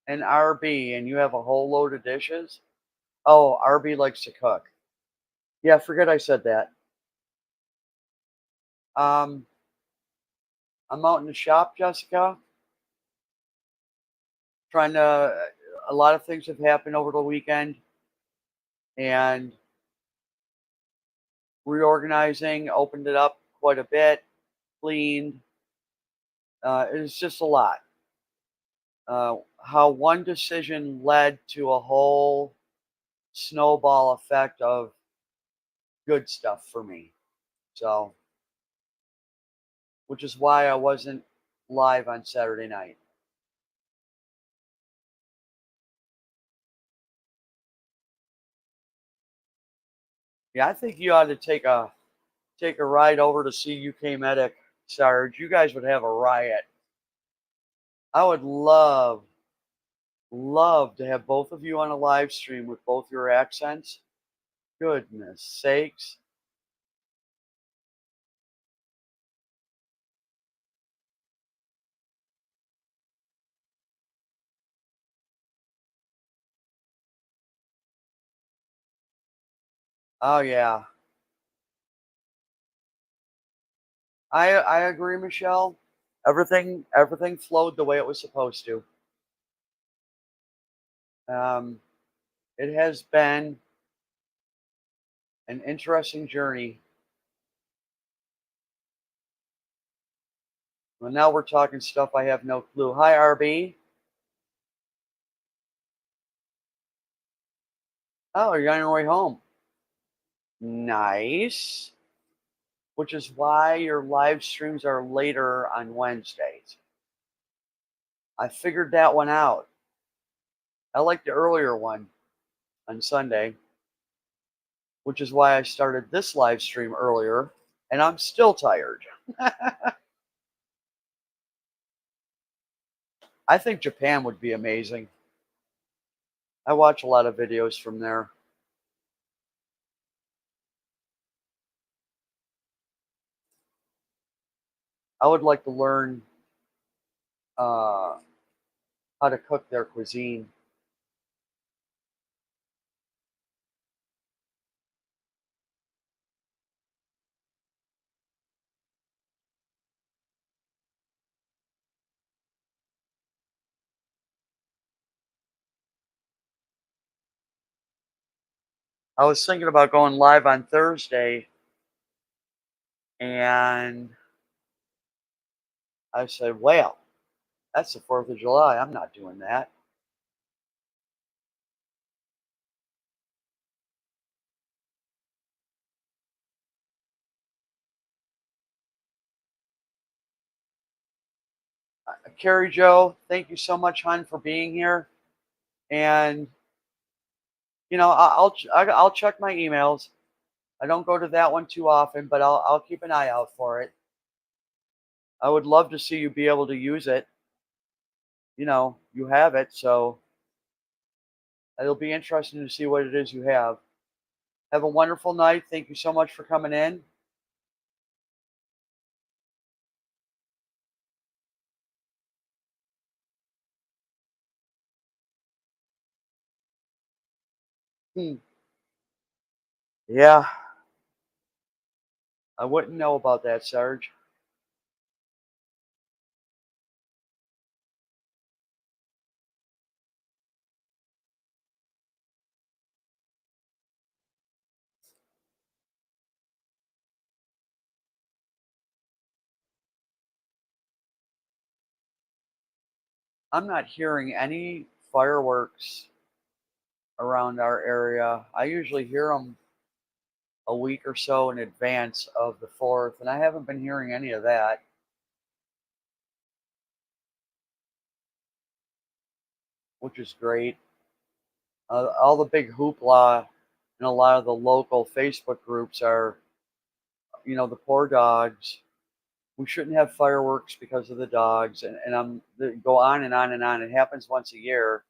and RB, and you have a whole load of dishes. Oh, RB likes to cook. Yeah, forget I said that. Um, I'm out in the shop, Jessica, trying to. A lot of things have happened over the weekend, and reorganizing, opened it up quite a bit, cleaned. It's just a lot. How one decision led to a whole snowball effect of good stuff for me. So, which is why I wasn't live on Saturday night. Yeah, I think you ought to take a ride over to see UK Medic, Sarge. You guys would have a riot. I would love to have both of you on a live stream with both your accents. Goodness sakes. Oh yeah. I agree, Michelle. Everything flowed the way it was supposed to. Um, it has been an interesting journey. Well, now we're talking stuff I have no clue. Hi, RB. Oh, you're on your way home. Nice. Which is why your live streams are later on Wednesdays. I figured that one out. I like the earlier one on Sunday, which is why I started this live stream earlier, and I'm still tired. I think Japan would be amazing. I watch a lot of videos from there. I would like to learn uh, how to cook their cuisine. I was thinking about going live on Thursday, and I said, well, that's the 4th of July. I'm not doing that. Carrie Joe, thank you so much, hon, for being here. And I'll check my emails. I don't go to that one too often, but I'll keep an eye out for it. I would love to see you be able to use it. You have it, so it'll be interesting to see what it is you have. Have a wonderful night. Thank you so much for coming in. Hmm. Yeah, I wouldn't know about that, Sarge. I'm not hearing any fireworks around our area. I usually hear them a week or so in advance of the 4th, and I haven't been hearing any of that, which is great. All the big hoopla and a lot of the local Facebook groups are, the poor dogs. We shouldn't have fireworks because of the dogs, and they go on and on and on. It happens once a year,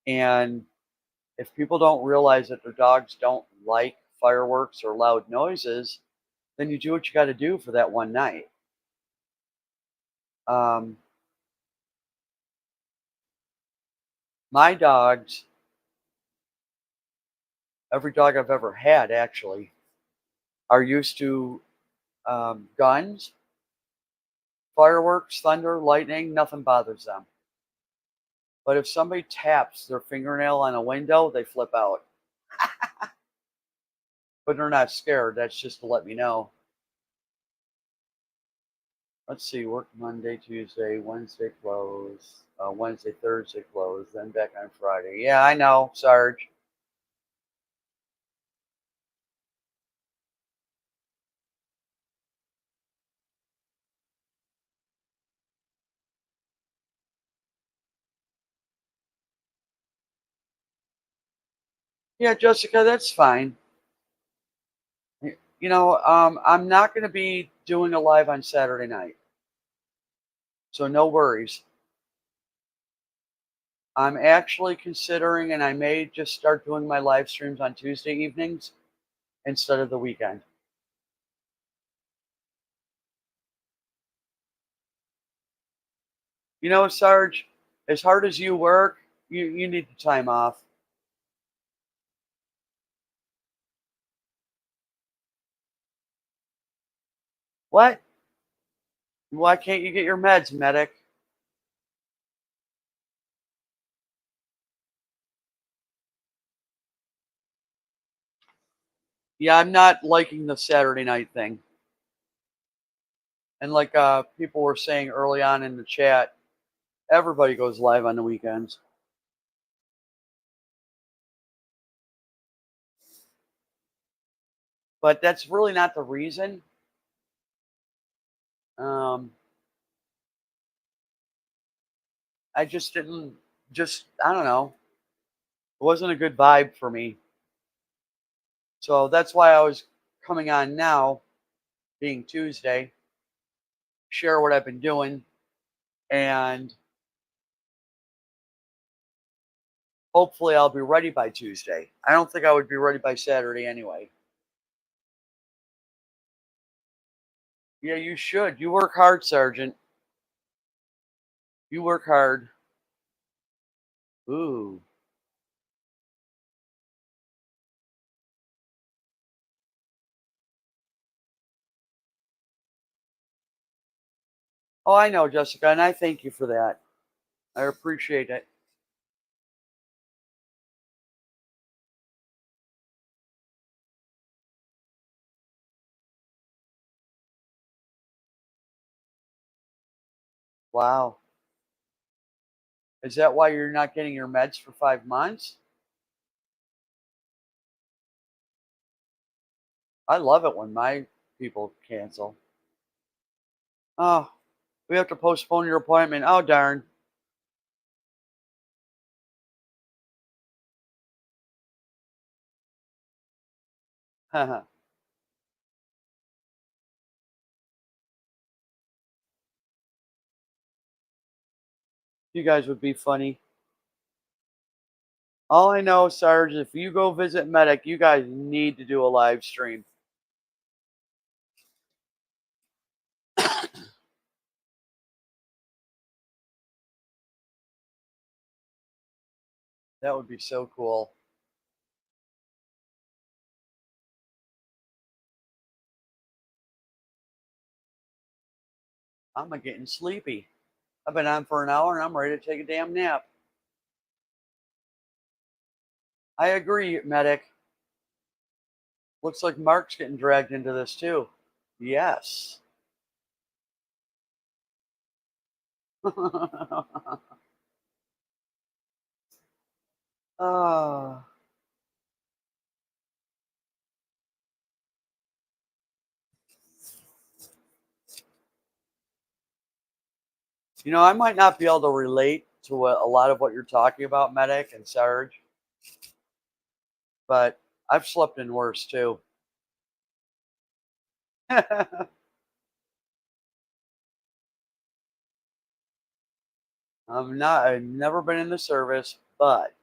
and if people don't realize that their dogs don't like fireworks or loud noises, then you do what you got to do for that one night. Um, my dogs, every dog I've ever had actually, are used to guns, fireworks, thunder, lightning. Nothing bothers them. But if somebody taps their fingernail on a window, they flip out. But they're not scared. That's just to let me know. Let's see, work Monday, Tuesday, Wednesday close, Wednesday, Thursday close, then back on Friday. Yeah, I know, Sarge. Yeah, Jessica, that's fine. I'm not going to be doing a live on Saturday night, so no worries. I'm actually considering, and I may just start doing my live streams on Tuesday evenings instead of the weekend. Sarge, as hard as you work, you need the time off. What? Why can't you get your meds, medic? Yeah, I'm not liking the Saturday night thing. And like people were saying early on in the chat, everybody goes live on the weekends. But that's really not the reason. Um, I just didn't, I don't know. It wasn't a good vibe for me. So that's why I was coming on now, being Tuesday, share what I've been doing, and hopefully I'll be ready by Tuesday. I don't think I would be ready by Saturday anyway. Yeah, you should. You work hard, Sergeant. You work hard. Ooh. Oh, I know, Jessica, and I thank you for that. I appreciate it. Wow. Is that why you're not getting your meds for 5 months? I love it when my people cancel. Oh. We have to postpone your appointment. Oh, darn. You guys would be funny. All I know, Sarge, if you go visit Medic, you guys need to do a live stream. That would be so cool. I'm getting sleepy. I've been on for an hour and I'm ready to take a damn nap. I agree, Medic. Looks like Mark's getting dragged into this too. Yes. Ah. I might not be able to relate to a lot of what you're talking about, Medic and Sarge, but I've slept in worse too. I've never been in the service, but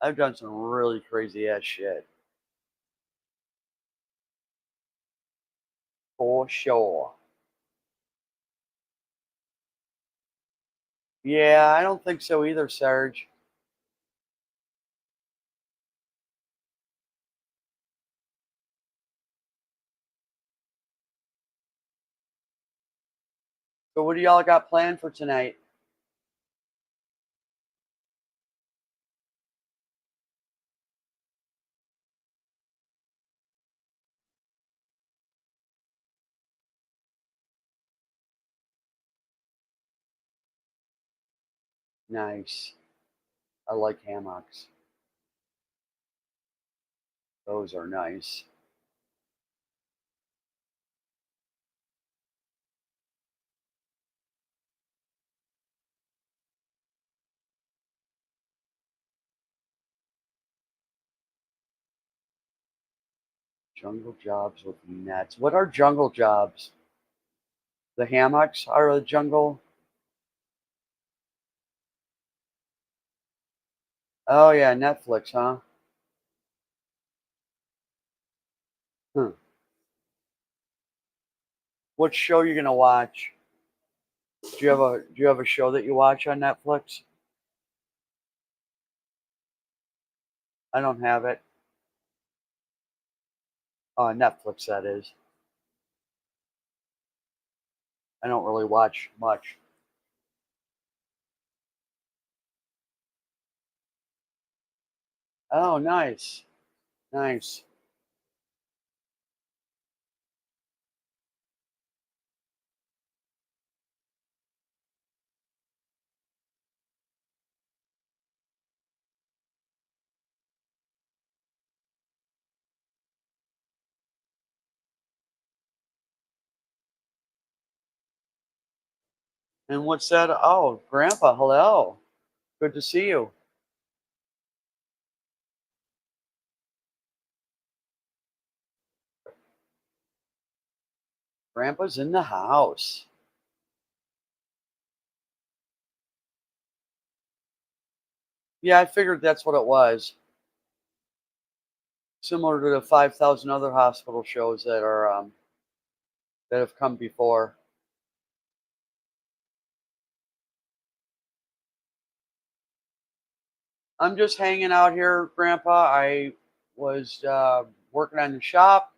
I've done some really crazy ass shit. For sure. Yeah, I don't think so either, Sarge. So what do y'all got planned for tonight? Nice. I like hammocks. Those are nice. Jungle jobs with nets. What are jungle jobs? The hammocks are a jungle. Oh yeah, Netflix, huh? Hmm. What show you gonna watch? Do you have a show that you watch on Netflix? I don't have it. Netflix that is. I don't really watch much. Oh, nice. Nice. And what's that? Oh, Grandpa, hello. Good to see you. Grandpa's in the house. Yeah, I figured that's what it was. Similar to the 5,000 other hospital shows that have come before. I'm just hanging out here, Grandpa. I was working on the shop,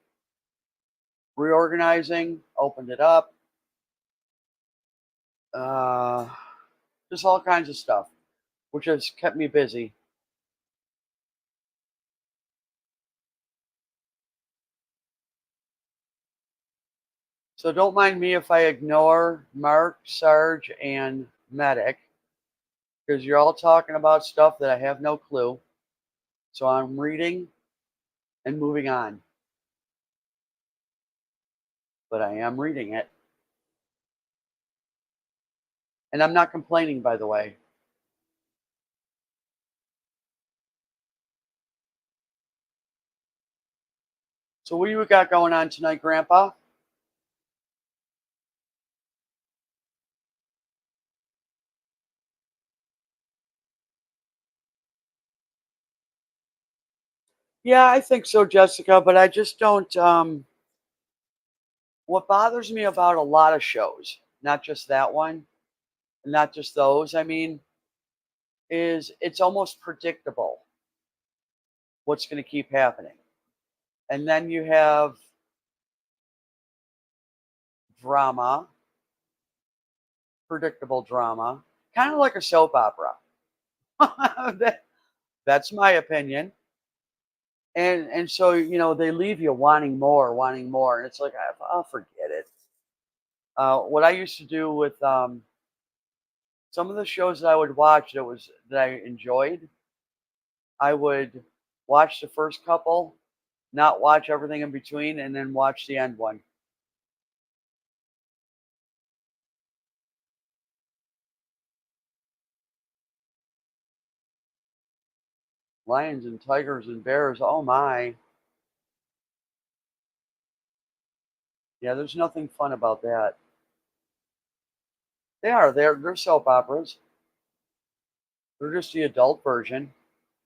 reorganizing, opened it up, uh, just all kinds of stuff, which has kept me busy. So don't mind me if I ignore Mark, Sarge, and Medic because you're all talking about stuff that I have no clue. So I'm reading and moving on, but I am reading it. And I'm not complaining, by the way. So what do you got going on tonight, Grandpa? Yeah, I think so, Jessica, but I just don't what bothers me about a lot of shows, not just that one, not just those, I mean, is it's almost predictable what's going to keep happening. And then you have drama, predictable drama, kind of like a soap opera. That, that's my opinion. And so they leave you wanting more, and it's like I'll forget it. What I used to do with some of the shows that I would watch that I enjoyed, I would watch the first couple, not watch everything in between, and then watch the end one. Lions and tigers and bears. Oh my. Yeah, there's nothing fun about that. They're soap operas. They're just the adult version,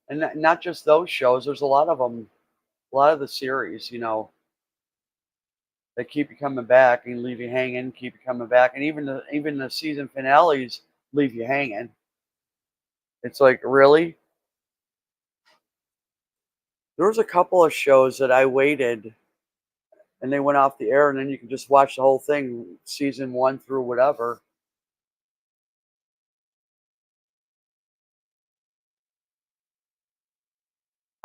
and not just those shows. There's a lot of them. A lot of the series, they keep you coming back and leave you hanging, keep you coming back, and even the season finales leave you hanging. It's like really. There was a couple of shows that I waited and they went off the air, and then you can just watch the whole thing, season one through whatever.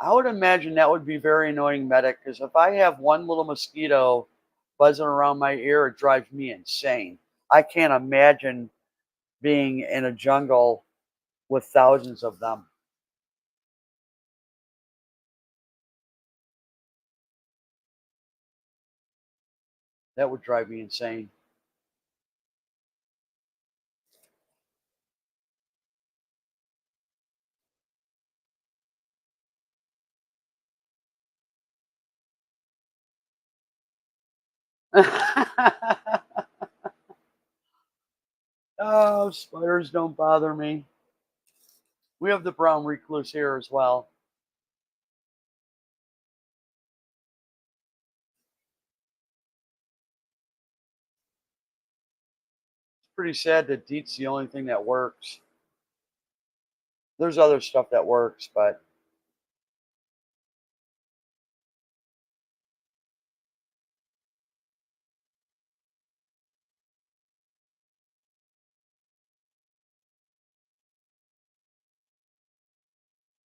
I would imagine that would be very annoying, medic, because if I have one little mosquito buzzing around my ear, it drives me insane. I can't imagine being in a jungle with thousands of them. That would drive me insane. Oh, spiders don't bother me. We have the brown recluse here as well. It's pretty sad that DEET's the only thing that works. There's other stuff that works, but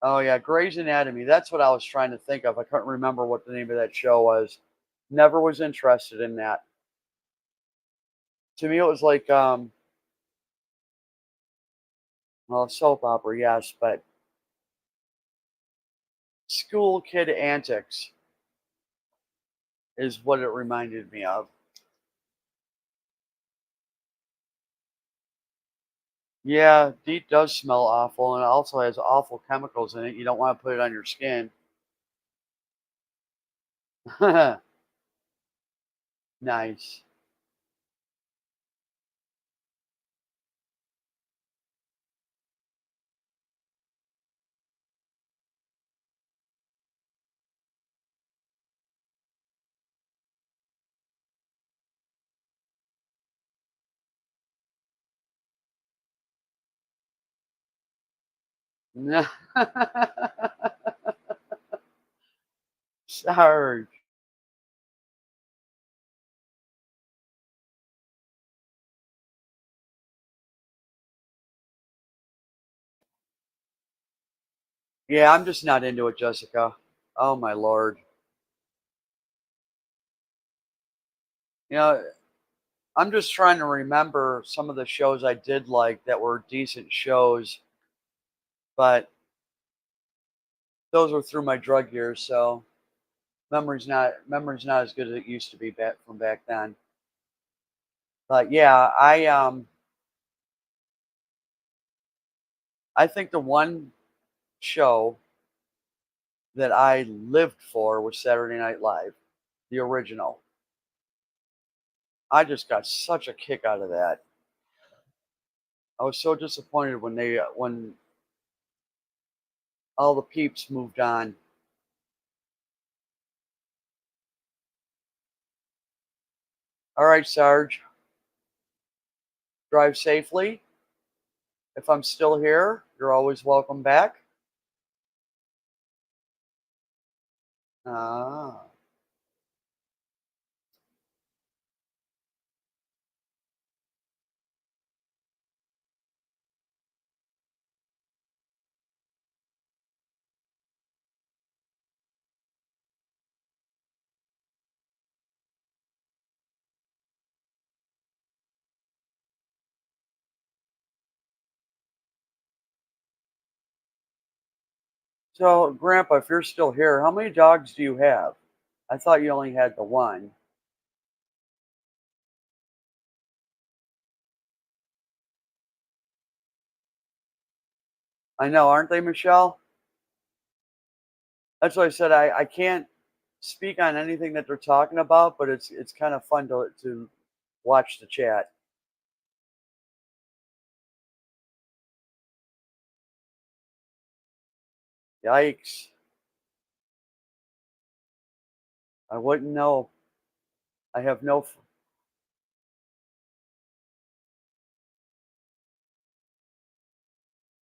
oh yeah, Grey's Anatomy. That's what I was trying to think of. I couldn't remember what the name of that show was. Never was interested in that. To me, it was like well, soap opera, yes, but school kid antics is what it reminded me of. Yeah, DEET does smell awful, and it also has awful chemicals in it. You don't want to put it on your skin. Nice. Sarge. Yeah, I'm just not into it, Jessica. Oh my lord. You know, I'm just trying to remember some of the shows I did like that were decent shows, but those were through my drug years, so memory's not as good as it used to be back then. But yeah, I think the one show that I lived for was Saturday Night Live, the original. I just got such a kick out of that. I was so disappointed when when all the peeps moved on. All right, Sarge, drive safely. If I'm still here, you're always welcome back. Ah. So, Grandpa, if you're still here, how many dogs do you have? I thought you only had the one. I know, aren't they, Michelle? That's what I said. I can't speak on anything that they're talking about, but it's kind of fun to watch the chat. Yikes! I wouldn't know. I have no.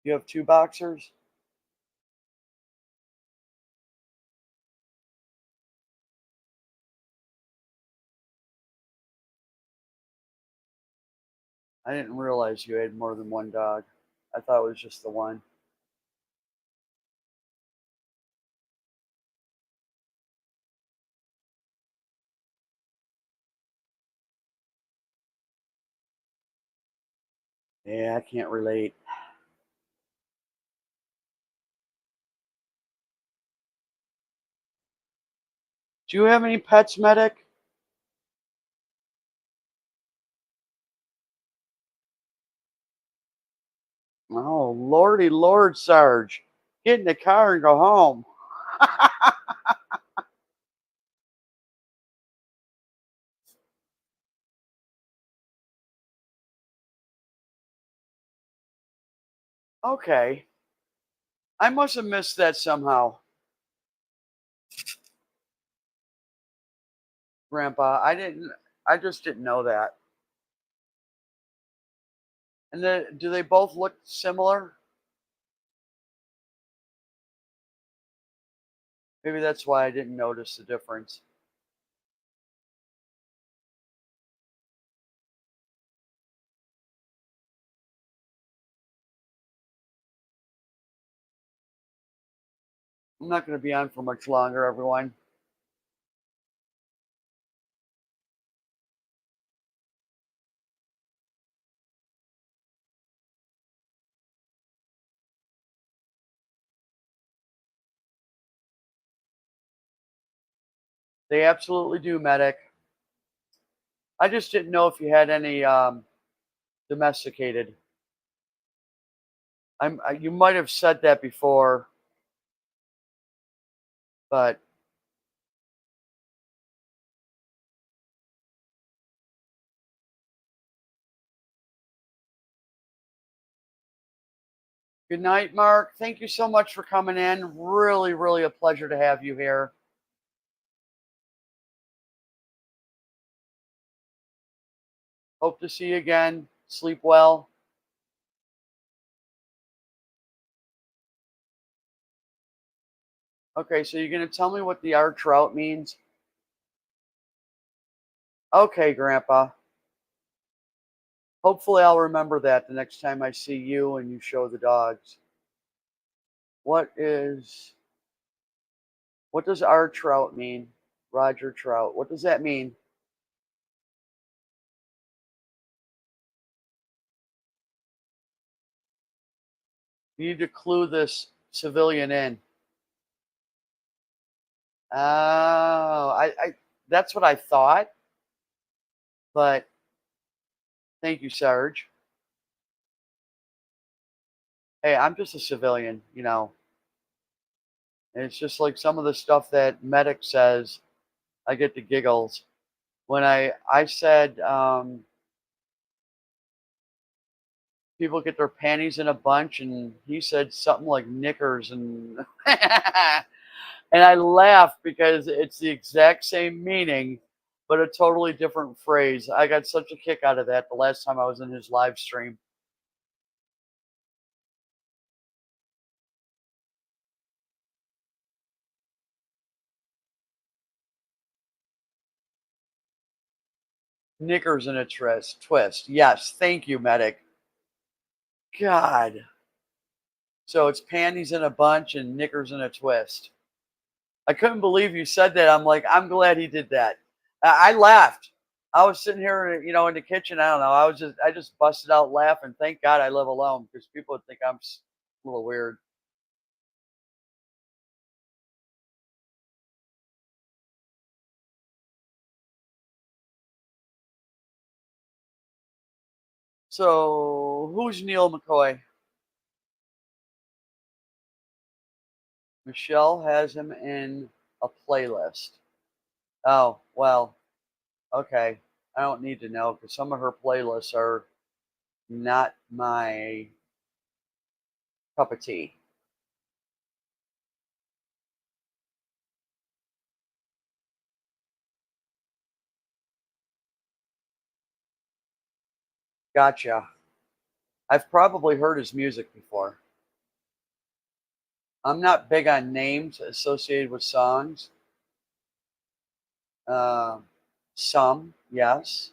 You have two boxers? I didn't realize you had more than one dog. I thought it was just the one. Yeah, I can't relate. Do you have any pets, Medic? Oh, lordy lord, Sarge. Get in the car and go home. Okay. I must have missed that somehow, Grandpa. I just didn't know that. And do they both look similar? Maybe that's why I didn't notice the difference. I'm not going to be on for much longer, everyone. They absolutely do, Medic. I just didn't know if you had any domesticated. You might have said that before, but good night, Mark. Thank you so much for coming in. Really, really a pleasure to have you here. Hope to see you again. Sleep well. Okay, so you're going to tell me what the R trout means? Okay, Grandpa. Hopefully, I'll remember that the next time I see you and you show the dogs. What is what does R trout mean? Roger Trout. What does that mean? You need to clue this civilian in. Oh, I that's what I thought, but thank you, Sarge. Hey, I'm just a civilian, you know. And it's just like some of the stuff that Medic says, I get the giggles. When I said people get their panties in a bunch, and he said something like knickers, and and I laughed because it's the exact same meaning, but a totally different phrase. I got such a kick out of that the last time I was in his live stream. Knickers in a twist. Yes, thank you, Medic. God. So it's panties in a bunch and knickers in a twist. I couldn't believe you said that. I'm like, I'm glad he did that. I laughed. I was sitting here, in the kitchen. I don't know. I just busted out laughing. Thank God I live alone because people would think I'm a little weird. So who's Neil McCoy? Michelle has him in a playlist. Oh, well, okay. I don't need to know because some of her playlists are not my cup of tea. Gotcha. I've probably heard his music before. I'm not big on names associated with songs. Uh, some, yes.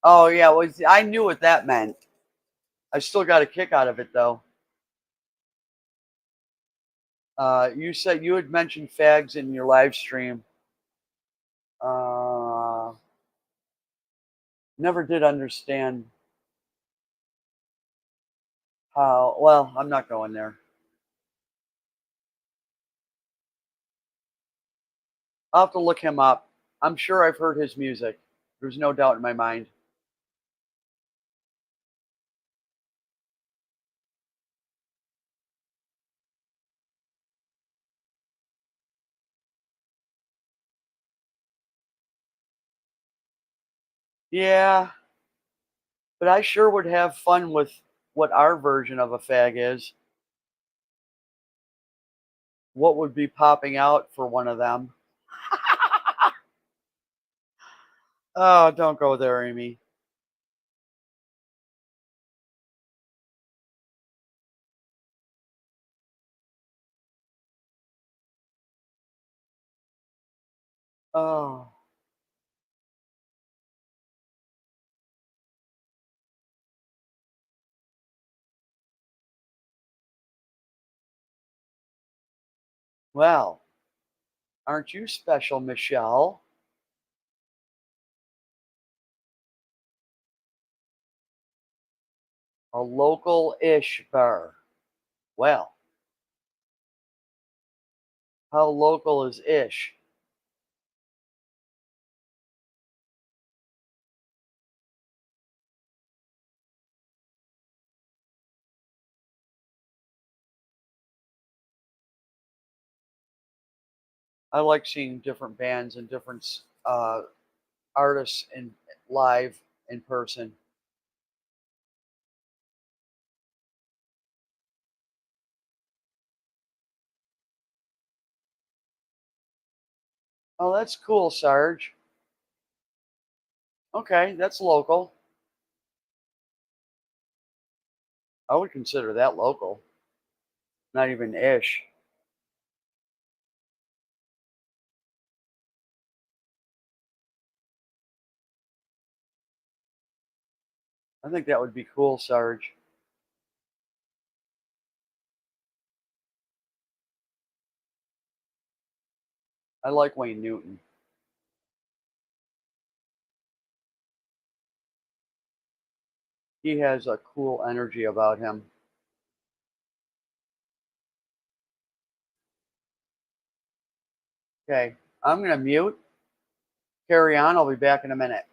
Oh, yeah. Well, I knew what that meant. I still got a kick out of it, though. You said you had mentioned fags in your live stream. Uh, Never did understand how. Well, I'm not going there. I'll have to look him up. I'm sure I've heard his music. There's no doubt in my mind. Yeah, but I sure would have fun with what our version of a fag is. What would be popping out for one of them? Oh, don't go there, Amy. Oh, well, aren't you special, Michelle? A local ish bar. Well, how local is ish? I like seeing different bands and different artists in live in person. Oh, that's cool, Sarge. Okay, that's local. I would consider that local, not even ish. I think that would be cool, Sarge. I like Wayne Newton. He has a cool energy about him. Okay, I'm gonna mute. Carry on. I'll be back in a minute.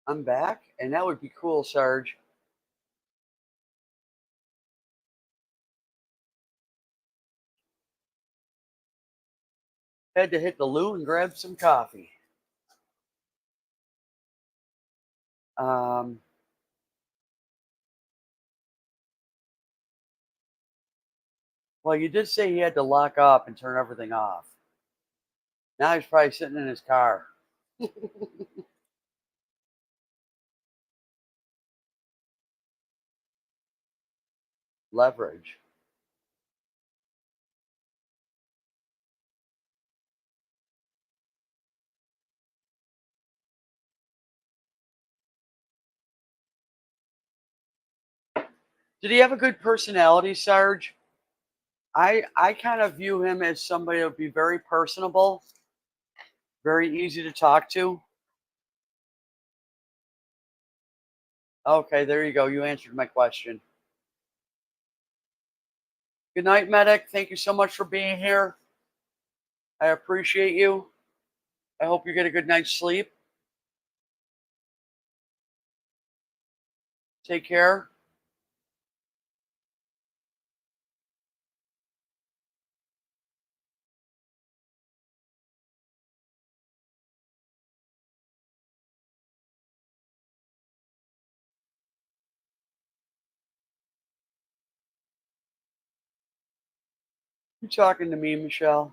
I'm back, and that would be cool, Sarge. Had to hit the loo and grab some coffee. Um, well, you did say he had to lock up and turn everything off. Now he's probably sitting in his car. Leverage. Did he have a good personality, Sarge? I kind of view him as somebody that would be very personable, very easy to talk to. Okay, there you go. You answered my question. Good night, medic. Thank you so much for being here. I appreciate you. I hope you get a good night's sleep. Take care. You talking to me, Michelle?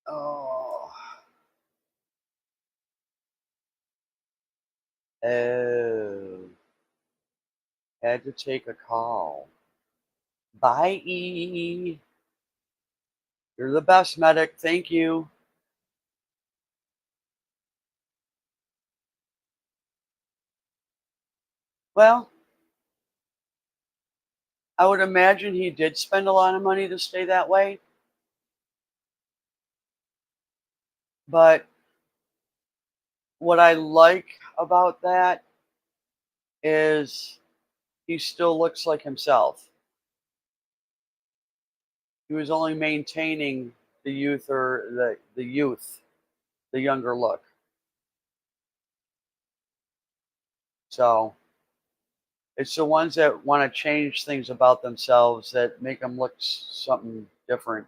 Oh, oh, had to take a call. Bye. You're the best, medic. Thank you. Well, I would imagine he did spend a lot of money to stay that way, but what I like about that is he still looks like himself. He was only maintaining the youth or the youth, the younger look. So it's the ones that want to change things about themselves that make them look something different.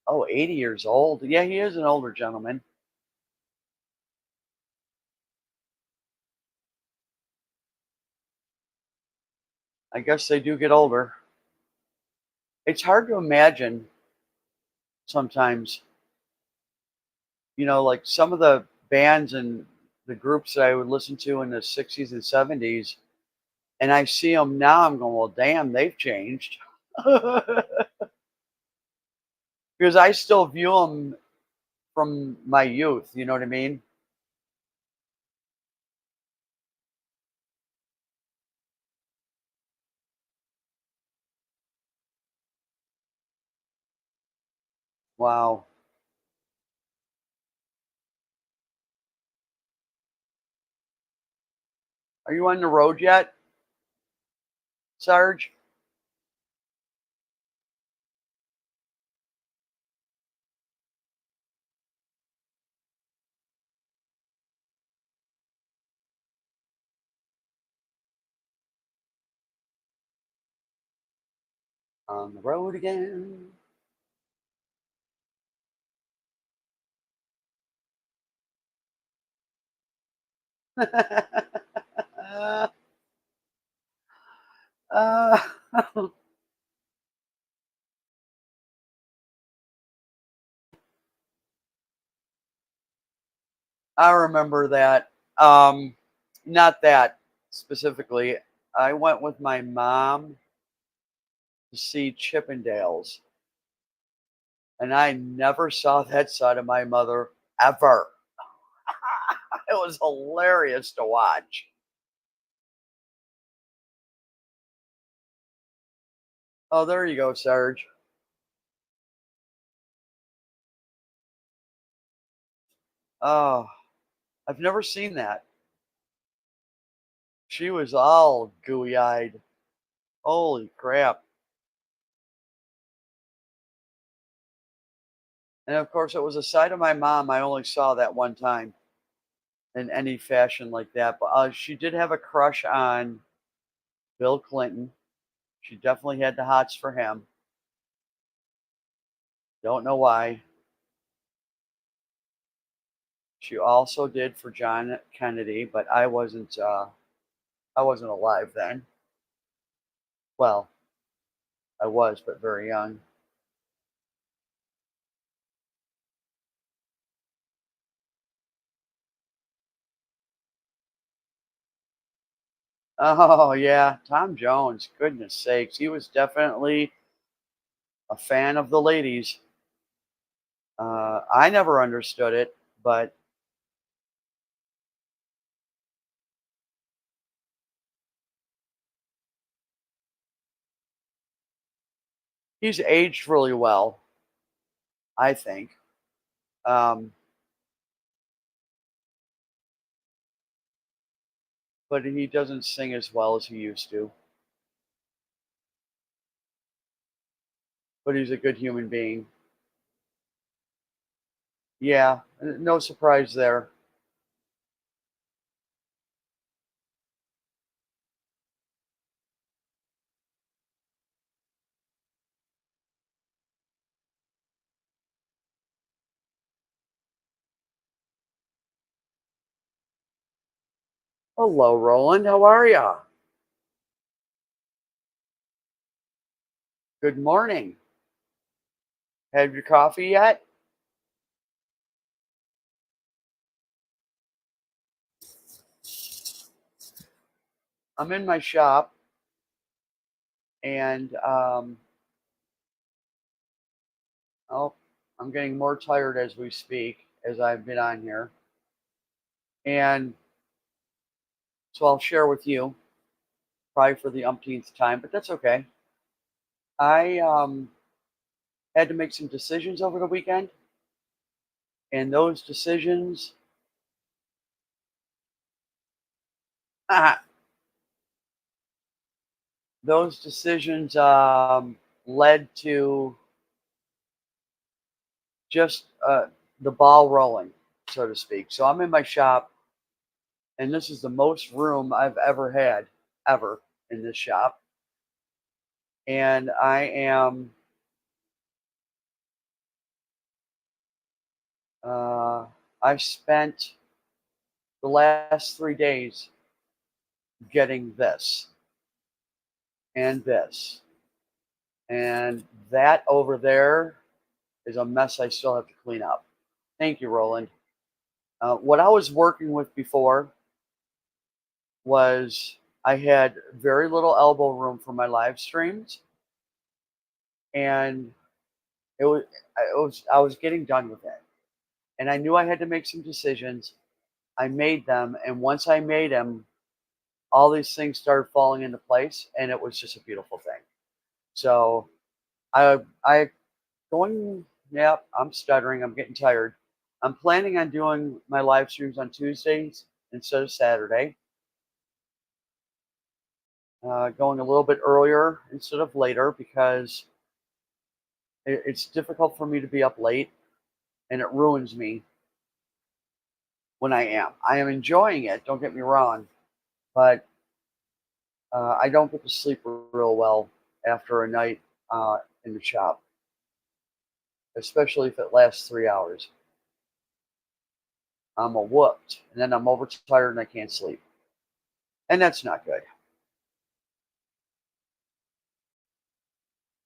Oh, 80 years old. Yeah, he is an older gentleman. I guess they do get older. It's hard to imagine sometimes, like some of the bands and the groups that I would listen to in the 60s and 70s, and I see them now, I'm going, well, damn, they've changed. Because I still view them from my youth, you know what I mean? Wow. Are you on the road yet, Sarge? On the road again. uh, I remember that. Not that specifically. I went with my mom to see Chippendales, and I never saw that side of my mother ever. It was hilarious to watch. Oh, there you go, Sarge. Oh, I've never seen that. She was all gooey eyed. Holy crap. And of course, it was a side of my mom I only saw that one time in any fashion like that. But she did have a crush on Bill Clinton. She definitely had the hots for him. Don't know why. She also did for John Kennedy, but I wasn't alive then. Well, I was, but very young. Oh yeah, Tom Jones. Goodness sakes, he was definitely a fan of the ladies. I never understood it, but he's aged really well, I think. Um, but he doesn't sing as well as he used to. But he's a good human being. Yeah, no surprise there. Hello, Roland. How are ya? Good morning. Had your coffee yet? I'm in my shop, and oh, I'm getting more tired as we speak, as I've been on here. And so I'll share with you, probably for the umpteenth time, but that's okay. I had to make some decisions over the weekend, and those decisions, those decisions led to just the ball rolling, so to speak. So I'm in my shop, and this is the most room I've ever had, ever, in this shop. And uh, I've spent the last 3 days getting this and this. And that over there is a mess I still have to clean up. Thank you, Roland. What I was working with before was I had very little elbow room for my live streams, and I was getting done with it, and I knew I had to make some decisions. I made them, and once I made them, all these things started falling into place, and it was just a beautiful thing. So I going. Yeah, I'm stuttering. I'm getting tired. I'm planning on doing my live streams on Tuesdays instead of Saturday. Going a little bit earlier instead of later because it's difficult for me to be up late, and it ruins me when I am. I am enjoying it. Don't get me wrong, but I don't get to sleep real well after a night in the shop, especially if it lasts 3 hours. I'm a whooped, and then I'm overtired and I can't sleep, and that's not good.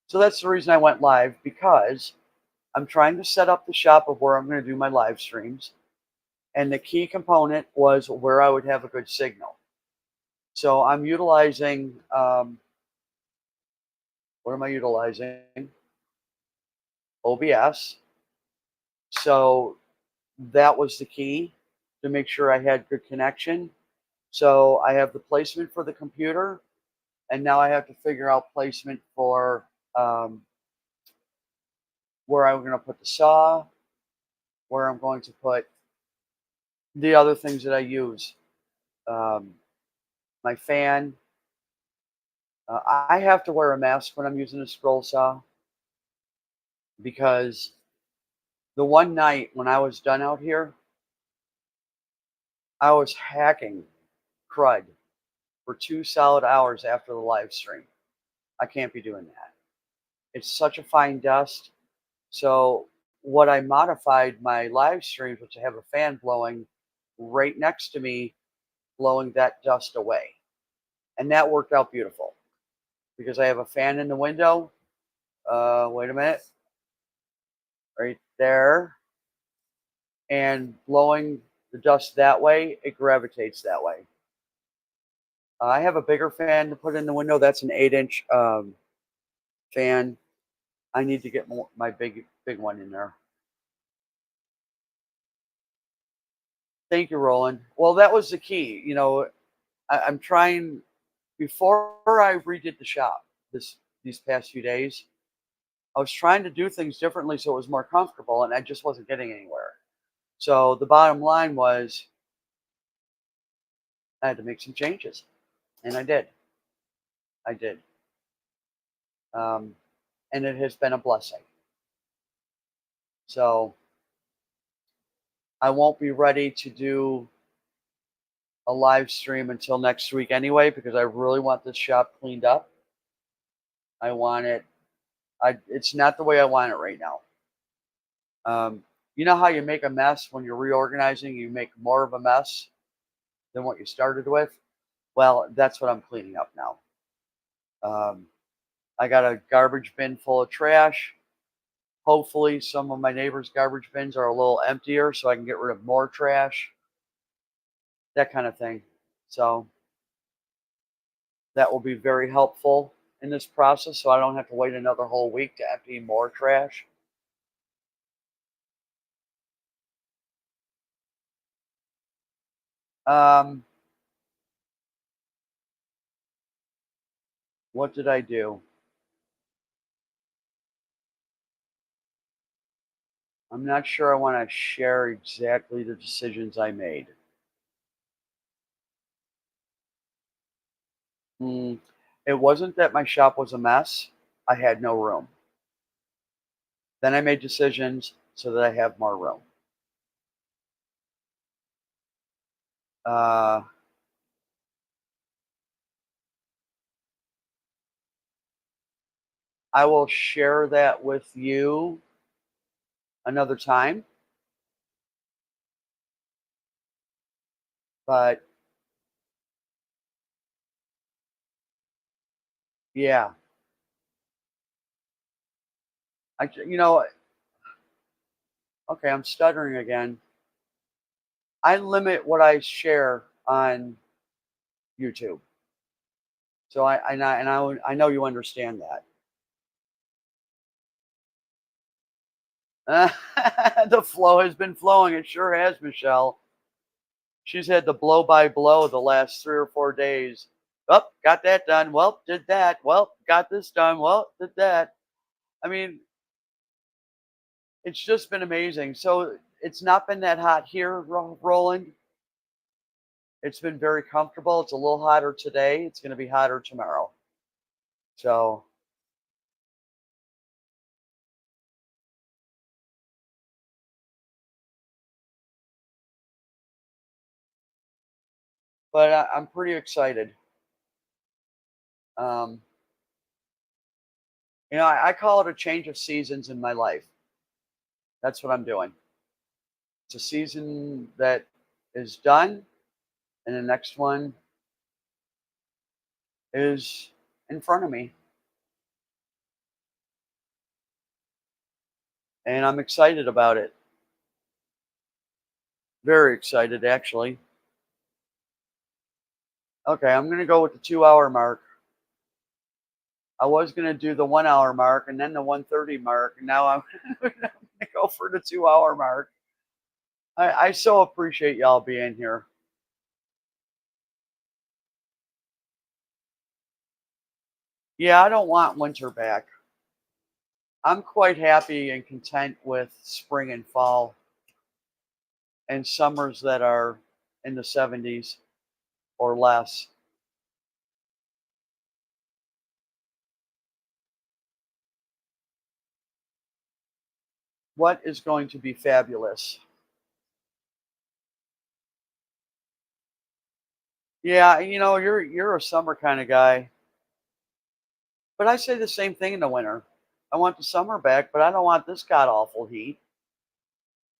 So that's the reason I went live because I'm trying to set up the shop of where I'm going to do my live streams, and the key component was where I would have a good signal. So I'm utilizing what am I utilizing? OBS. So that was the key to make sure I had good connection. So I have the placement for the computer, and now I have to figure out placement for um, where I'm going to put the saw, where I'm going to put the other things that I use. Um, my fan. I have to wear a mask when I'm using a scroll saw because the one night when I was done out here, I was hacking crud for 2 solid hours after the live stream. I can't be doing that. It's such a fine dust. So what I modified my live streams, which I have a fan blowing right next to me, blowing that dust away. And that worked out beautiful because I have a fan in the window. Wait a minute, right there, and blowing the dust that way, it gravitates that way. I have a bigger fan to put in the window. That's an 8-inch fan. I need to get my big one in there. Thank you, Roland. Well, that was the key. I'm trying before I redid the shop these past few days. I was trying to do things differently so it was more comfortable, and I just wasn't getting anywhere. So the bottom line was I had to make some changes, and I did. I did, um, and it has been a blessing. So I won't be ready to do a live stream until next week anyway because I really want this shop cleaned up. I want it. It's not the way I want it right now. You know how you make a mess when you're reorganizing? You make more of a mess than what you started with. Well, that's what I'm cleaning up now. Um, I got a garbage bin full of trash. Hopefully, some of my neighbors' garbage bins are a little emptier so I can get rid of more trash, that kind of thing. So that will be very helpful in this process so I don't have to wait another whole week to empty more trash. Um, what did I do? I'm not sure I want to share exactly the decisions I made. Mm, it wasn't that my shop was a mess. I had no room. Then I made decisions so that I have more room. Uh, I will share that with you another time, but yeah, okay, I'm stuttering again. I limit what I share on YouTube. So I know you understand that. The flow has been flowing. It sure has, Michelle. She's had the blow by blow the last 3 or 4 days. Well, got that done. Well, did that. Well, got this done. Well, did that. I mean, it's just been amazing. So it's not been that hot here, Roland. It's been very comfortable. It's a little hotter today. It's going to be hotter tomorrow. So, but I'm pretty excited. Um, I call it a change of seasons in my life. That's what I'm doing. It's a season that is done, and the next one is in front of me. And I'm excited about it. Very excited, actually. Okay, I'm going to go with the 2 hour mark. I was going to do the 1 hour mark and then the 1:30 mark. And now I'm going to go for the 2 hour mark. I so appreciate y'all being here. Yeah, I don't want winter back. I'm quite happy and content with spring and fall and summers that are in the 70s or less. What is going to be fabulous? Yeah, you're a summer kind of guy, but I say the same thing in the winter. I want the summer back, but I don't want this god awful heat.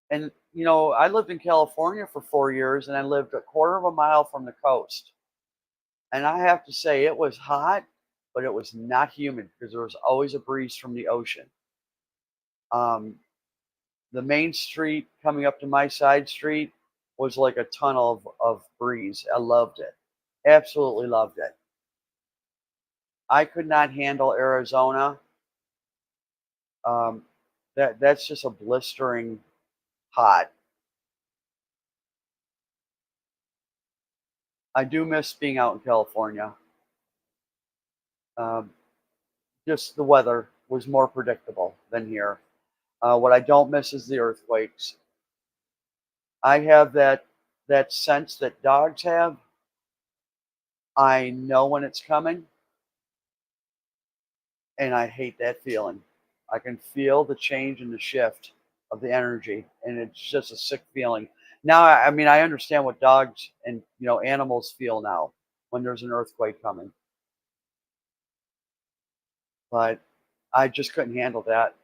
And I lived in California for 4 years, and I lived a quarter of a mile from the coast. And I have to say, it was hot, but it was not humid because there was always a breeze from the ocean. Um, the main street coming up to my side street was like a tunnel of breeze. I loved it. Absolutely loved it. I could not handle Arizona. Um, that's just a blistering hot. I do miss being out in California. Um, just the weather was more predictable than here. What I don't miss is the earthquakes. I have that sense that dogs have. I know when it's coming, and I hate that feeling. I can feel the change and the shift of the energy, and it's just a sick feeling. Now, I mean, I understand what dogs and animals feel now when there's an earthquake coming, but I just couldn't handle that.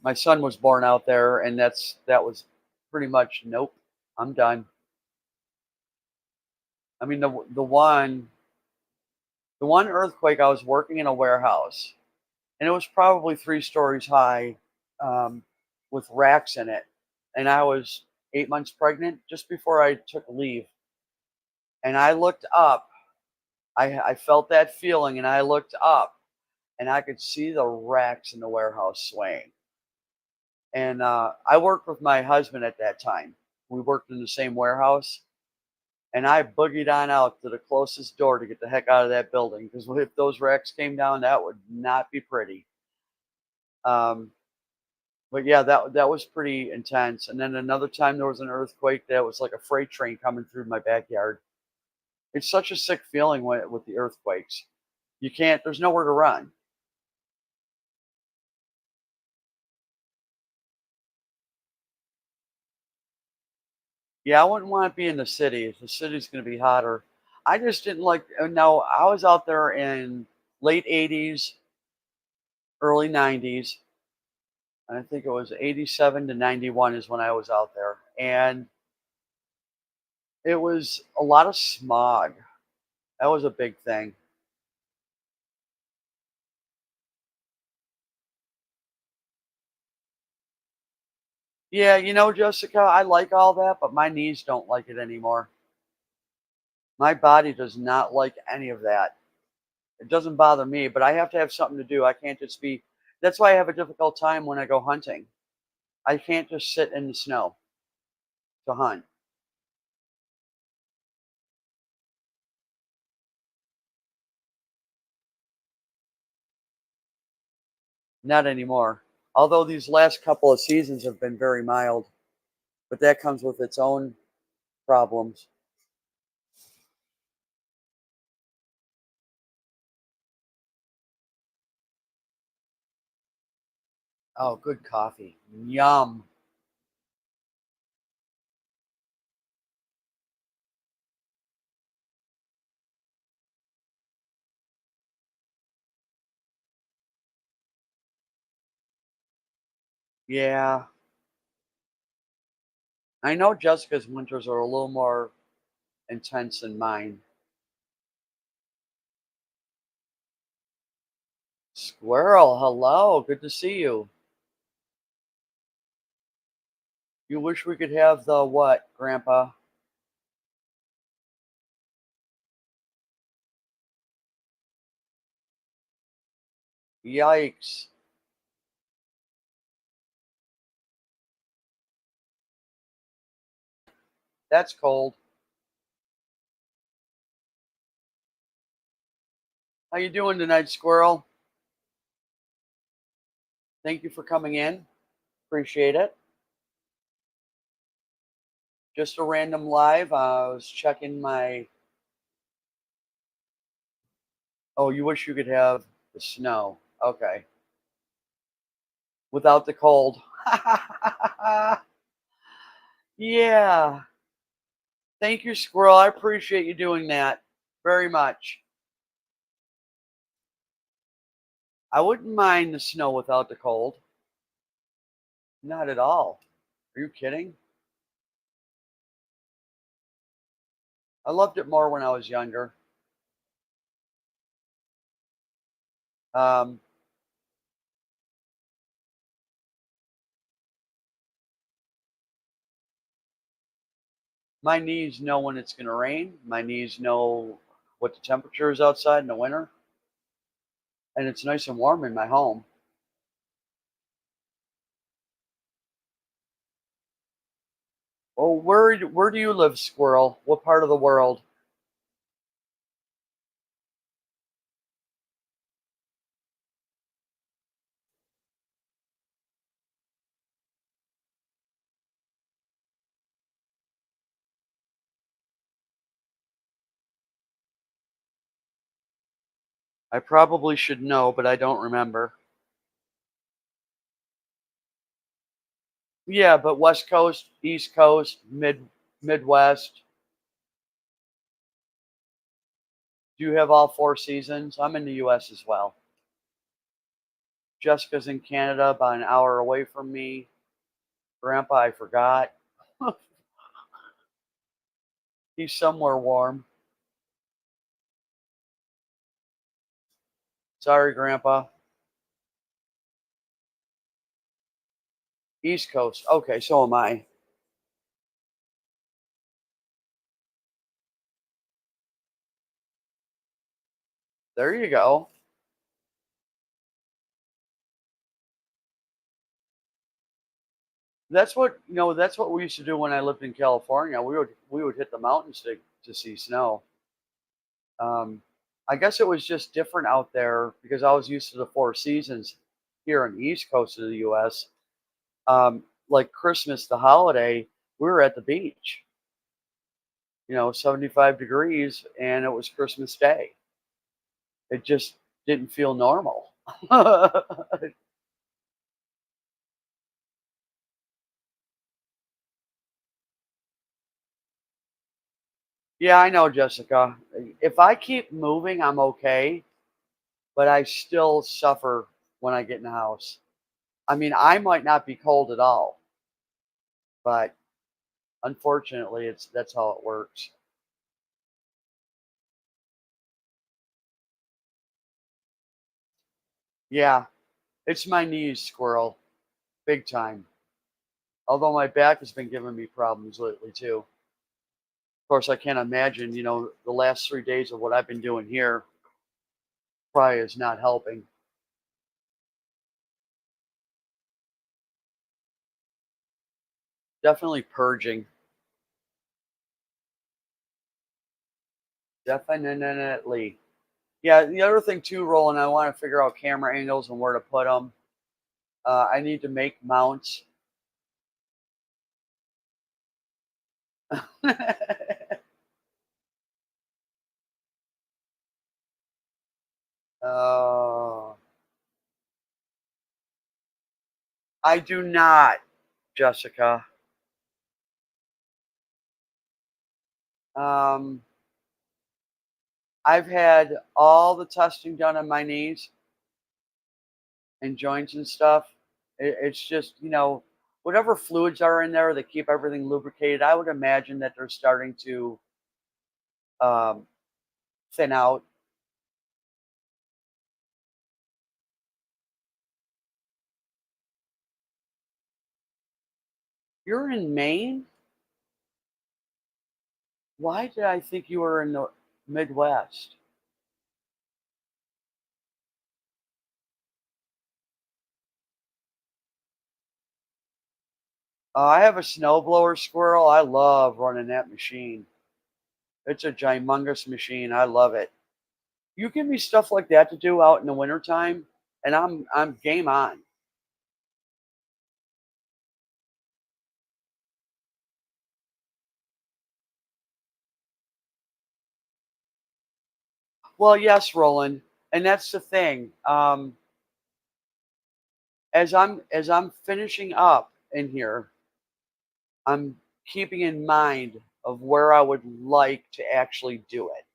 My son was born out there, and that was pretty much nope. I'm done. I mean, the one earthquake, I was working in a warehouse, and it was probably 3 stories high, um, with racks in it, and I was 8 months pregnant just before I took leave, and I looked up. I felt that feeling, and I looked up, and I could see the racks in the warehouse swaying. And I worked with my husband at that time. We worked in the same warehouse, and I boogied on out to the closest door to get the heck out of that building because if those racks came down, that would not be pretty. Um, but yeah, that was pretty intense. And then another time there was an earthquake that was like a freight train coming through my backyard. It's such a sick feeling with the earthquakes. You can't. There's nowhere to run. Yeah, I wouldn't want to be in the city. The city's going to be hotter. I just didn't like. No, I was out there in late '80s, early '90s. I think it was '87 to '91 is when I was out there, and it was a lot of smog. That was a big thing. Yeah, Jessica, I like all that, but my knees don't like it anymore. My body does not like any of that. It doesn't bother me, but I have to have something to do. I can't just be. That's why I have a difficult time when I go hunting. I can't just sit in the snow to hunt. Not anymore. Although these last couple of seasons have been very mild, but that comes with its own problems. Oh, good coffee. Yum. Yeah. I know Jessica's winters are a little more intense than mine. Squirrel, hello. Good to see you. You wish we could have the what, Grandpa? Yikes. That's cold. How you doing tonight, Squirrel? Thank you for coming in. Appreciate it. Just a random live. I was checking my. Oh, you wish you could have the snow. Okay. Without the cold. Yeah. Thank you, Squirrel. I appreciate you doing that very much. I wouldn't mind the snow without the cold. Not at all. Are you kidding? I loved it more when I was younger. Um, my knees know when it's going to rain. My knees know what the temperature is outside in the winter, and it's nice and warm in my home. Oh, where do you live, Squirrel? What part of the world? I probably should know, but I don't remember. Yeah, but West Coast, East Coast, Midwest. Do you have all four seasons? I'm in the U.S. as well. Jessica's in Canada, about an hour away from me. Grandpa, I forgot. He's somewhere warm. Sorry, Grandpa. East Coast. Okay, so am I. There you go. That's what we used to do when I lived in California. We would hit the mountains to see snow. Um, I guess it was just different out there because I was used to the four seasons here on the East Coast of the U.S. Like Christmas, the holiday, we were at the beach. 75 degrees, and it was Christmas Day. It just didn't feel normal. Yeah, I know, Jessica. If I keep moving, I'm okay, but I still suffer when I get in the house. I mean, I might not be cold at all, but unfortunately, it's that's how it works. Yeah, it's my knees, squirrel, big time. Although my back has been giving me problems lately too. Of course, I can't imagine, the last 3 days of what I've been doing here probably is not helping. Definitely purging. Definitely. Yeah, the other thing too, Roland, I want to figure out camera angles and where to put them. I need to make mounts. uh, I do not, Jessica. Um, I've had all the testing done on my knees and joints and stuff. It's just, whatever fluids are in there that keep everything lubricated, I would imagine that they're starting to um, thin out. You're in Maine? Why did I think you were in the Midwest? I have a snowblower, squirrel. I love running that machine. It's a gymongous machine. I love it. You give me stuff like that to do out in the wintertime, and I'm game on. Well, yes, Roland, and that's the thing. As I'm finishing up in here, I'm keeping in mind of where I would like to actually do it.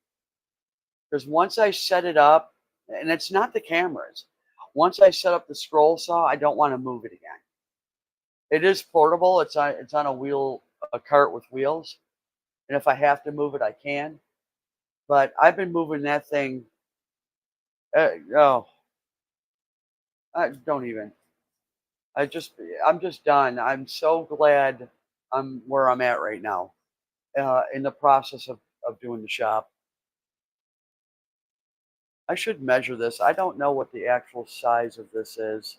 Because once I set it up, and it's not the cameras. Once I set up the scroll saw, I don't want to move it again. It is portable. It's on a wheel, a cart with wheels, and if I have to move it, I can. But I've been moving that thing. Oh, I don't even. I just I'm just done. I'm so glad I'm where I'm at right now. In the process of doing the shop. I should measure this. I don't know what the actual size of this is.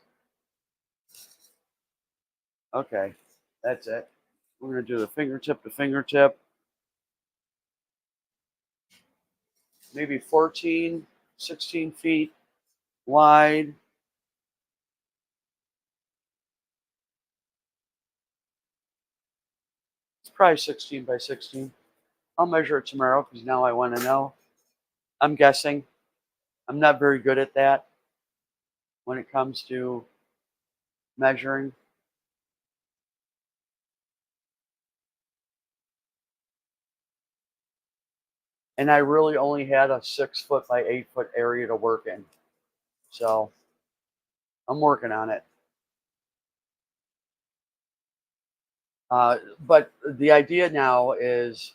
Okay, that's it. We're gonna do the fingertip to fingertip, maybe 14, 16 feet wide. It's probably 16 by 16. I'll measure it tomorrow because now I want to know. I'm guessing. I'm not very good at that when it comes to measuring. And I really only had a 6 foot by 8 foot area to work in. So I'm working on it. But the idea now is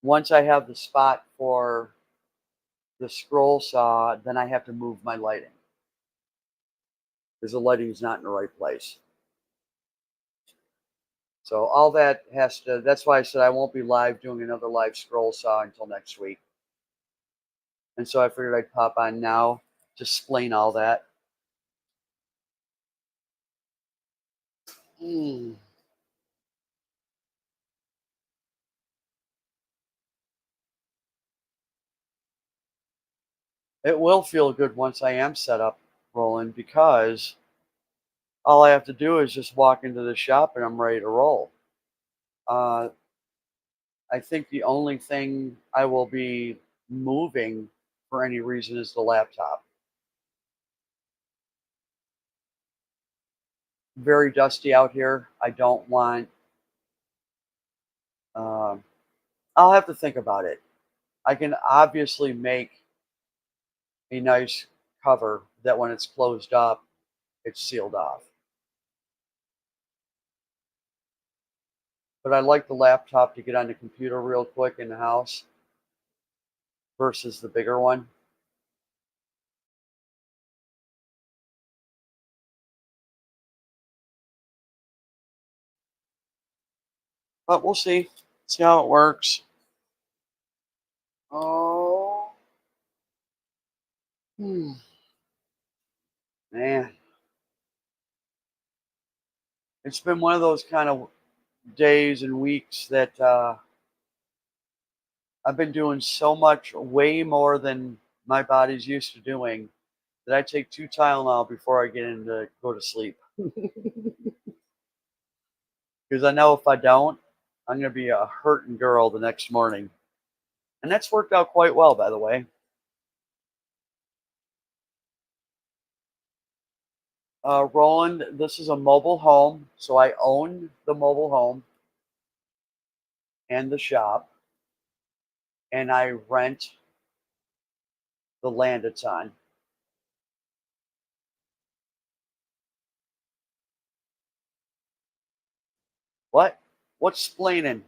once I have the spot for the scroll saw, then I have to move my lighting because the lighting is not in the right place. So all that has to. That's why I said I won't be live doing another live scroll saw until next week. And so I figured I'd pop on now to explain all that. Mm. It will feel good once I am set up rolling because all I have to do is just walk into the shop and I'm ready to roll. Uh, I think the only thing I will be moving for any reason is the laptop. Very dusty out here. I don't want. Um, I'll have to think about it. I can obviously make a nice cover that when it's closed up, it's sealed off. But I like the laptop to get on the computer real quick in the house versus the bigger one. But we'll see. See how it works. Oh, hmm, man. It's been one of those kind of days and weeks that I've been doing so much, way more than my body's used to doing, that I take 2 Tylenol before I get in to go to sleep. Because I know if I don't, I'm gonna be a hurting girl the next morning. And that's worked out quite well, by the way. Roland, this is a mobile home, so I own the mobile home and the shop, and I rent the land it's on. What? What's splaining?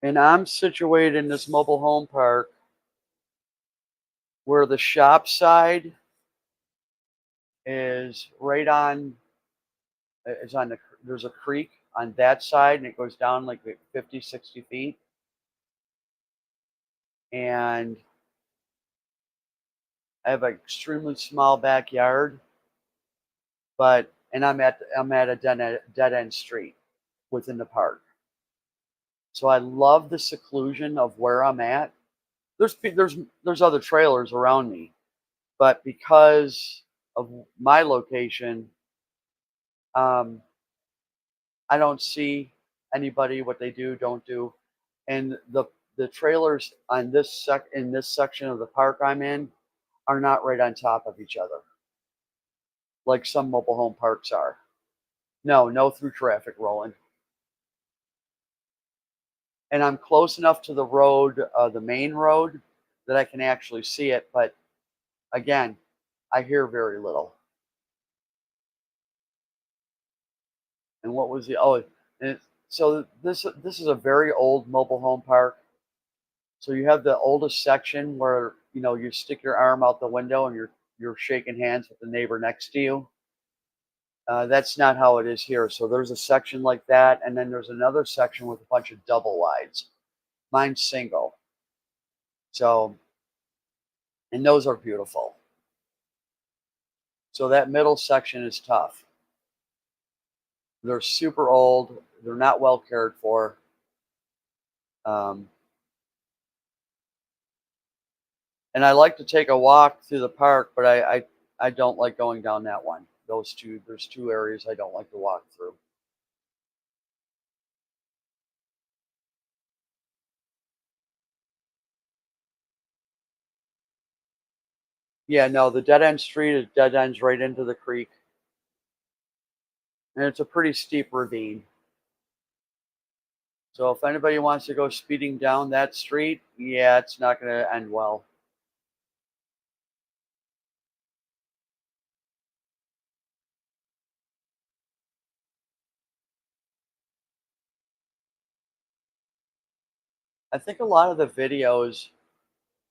And I'm situated in this mobile home park where the shop side is right on is on there's a creek on that side and it goes down like 50, 60 feet. And I have an extremely small backyard, but and I'm at a dead end street within the park. So I love the seclusion of where I'm at. There's other trailers around me, but because of my location, um, I don't see anybody what they do, don't do, and the trailers on this section of the park I'm in are not right on top of each other like some mobile home parks are. No, no through traffic rolling, and I'm close enough to the road, the main road, that I can actually see it. But again, I hear very little. And what was the oh? And so this is a very old mobile home park. So you have the oldest section where you stick your arm out the window and you're shaking hands with the neighbor next to you. That's not how it is here. So there's a section like that, and then there's another section with a bunch of double wides. Mine's single. So and those are beautiful. So that middle section is tough. They're super old. They're not well cared for. Um, and I like to take a walk through the park, but I don't like going down that one. There's two areas I don't like to walk through. Yeah, no, the dead end street is dead ends right into the creek, and it's a pretty steep ravine. So if anybody wants to go speeding down that street, yeah, it's not going to end well. I think a lot of the videos,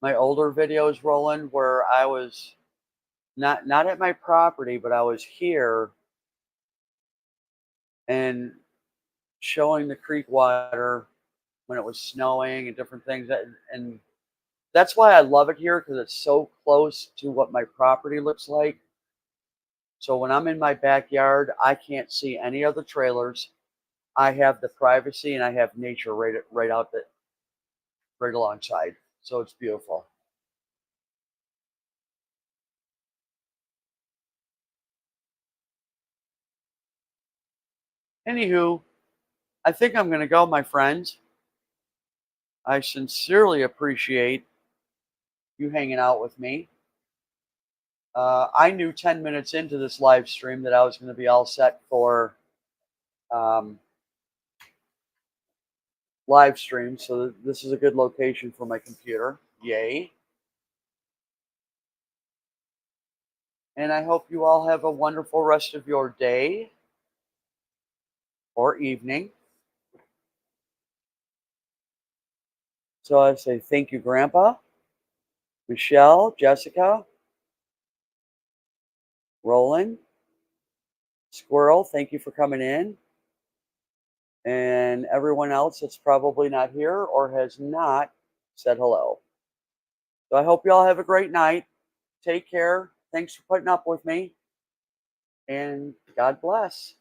my older videos, rolling where I was not at my property, but I was here and showing the creek water when it was snowing and different things. And that's why I love it here because it's so close to what my property looks like. So when I'm in my backyard, I can't see any other trailers. I have the privacy and I have nature right out the right alongside. So it's beautiful. Anywho, I think I'm going to go, my friends. I sincerely appreciate you hanging out with me. I knew 10 minutes into this live stream that I was going to be all set for um, live stream. So this is a good location for my computer. Yay. And I hope you all have a wonderful rest of your day or evening. So I say thank you, Grandpa, Michelle, Jessica, Roland, Squirrel. Thank you for coming in. And everyone else that's probably not here or has not said hello. So I hope you all have a great night. Take care. Thanks for putting up with me. And God bless.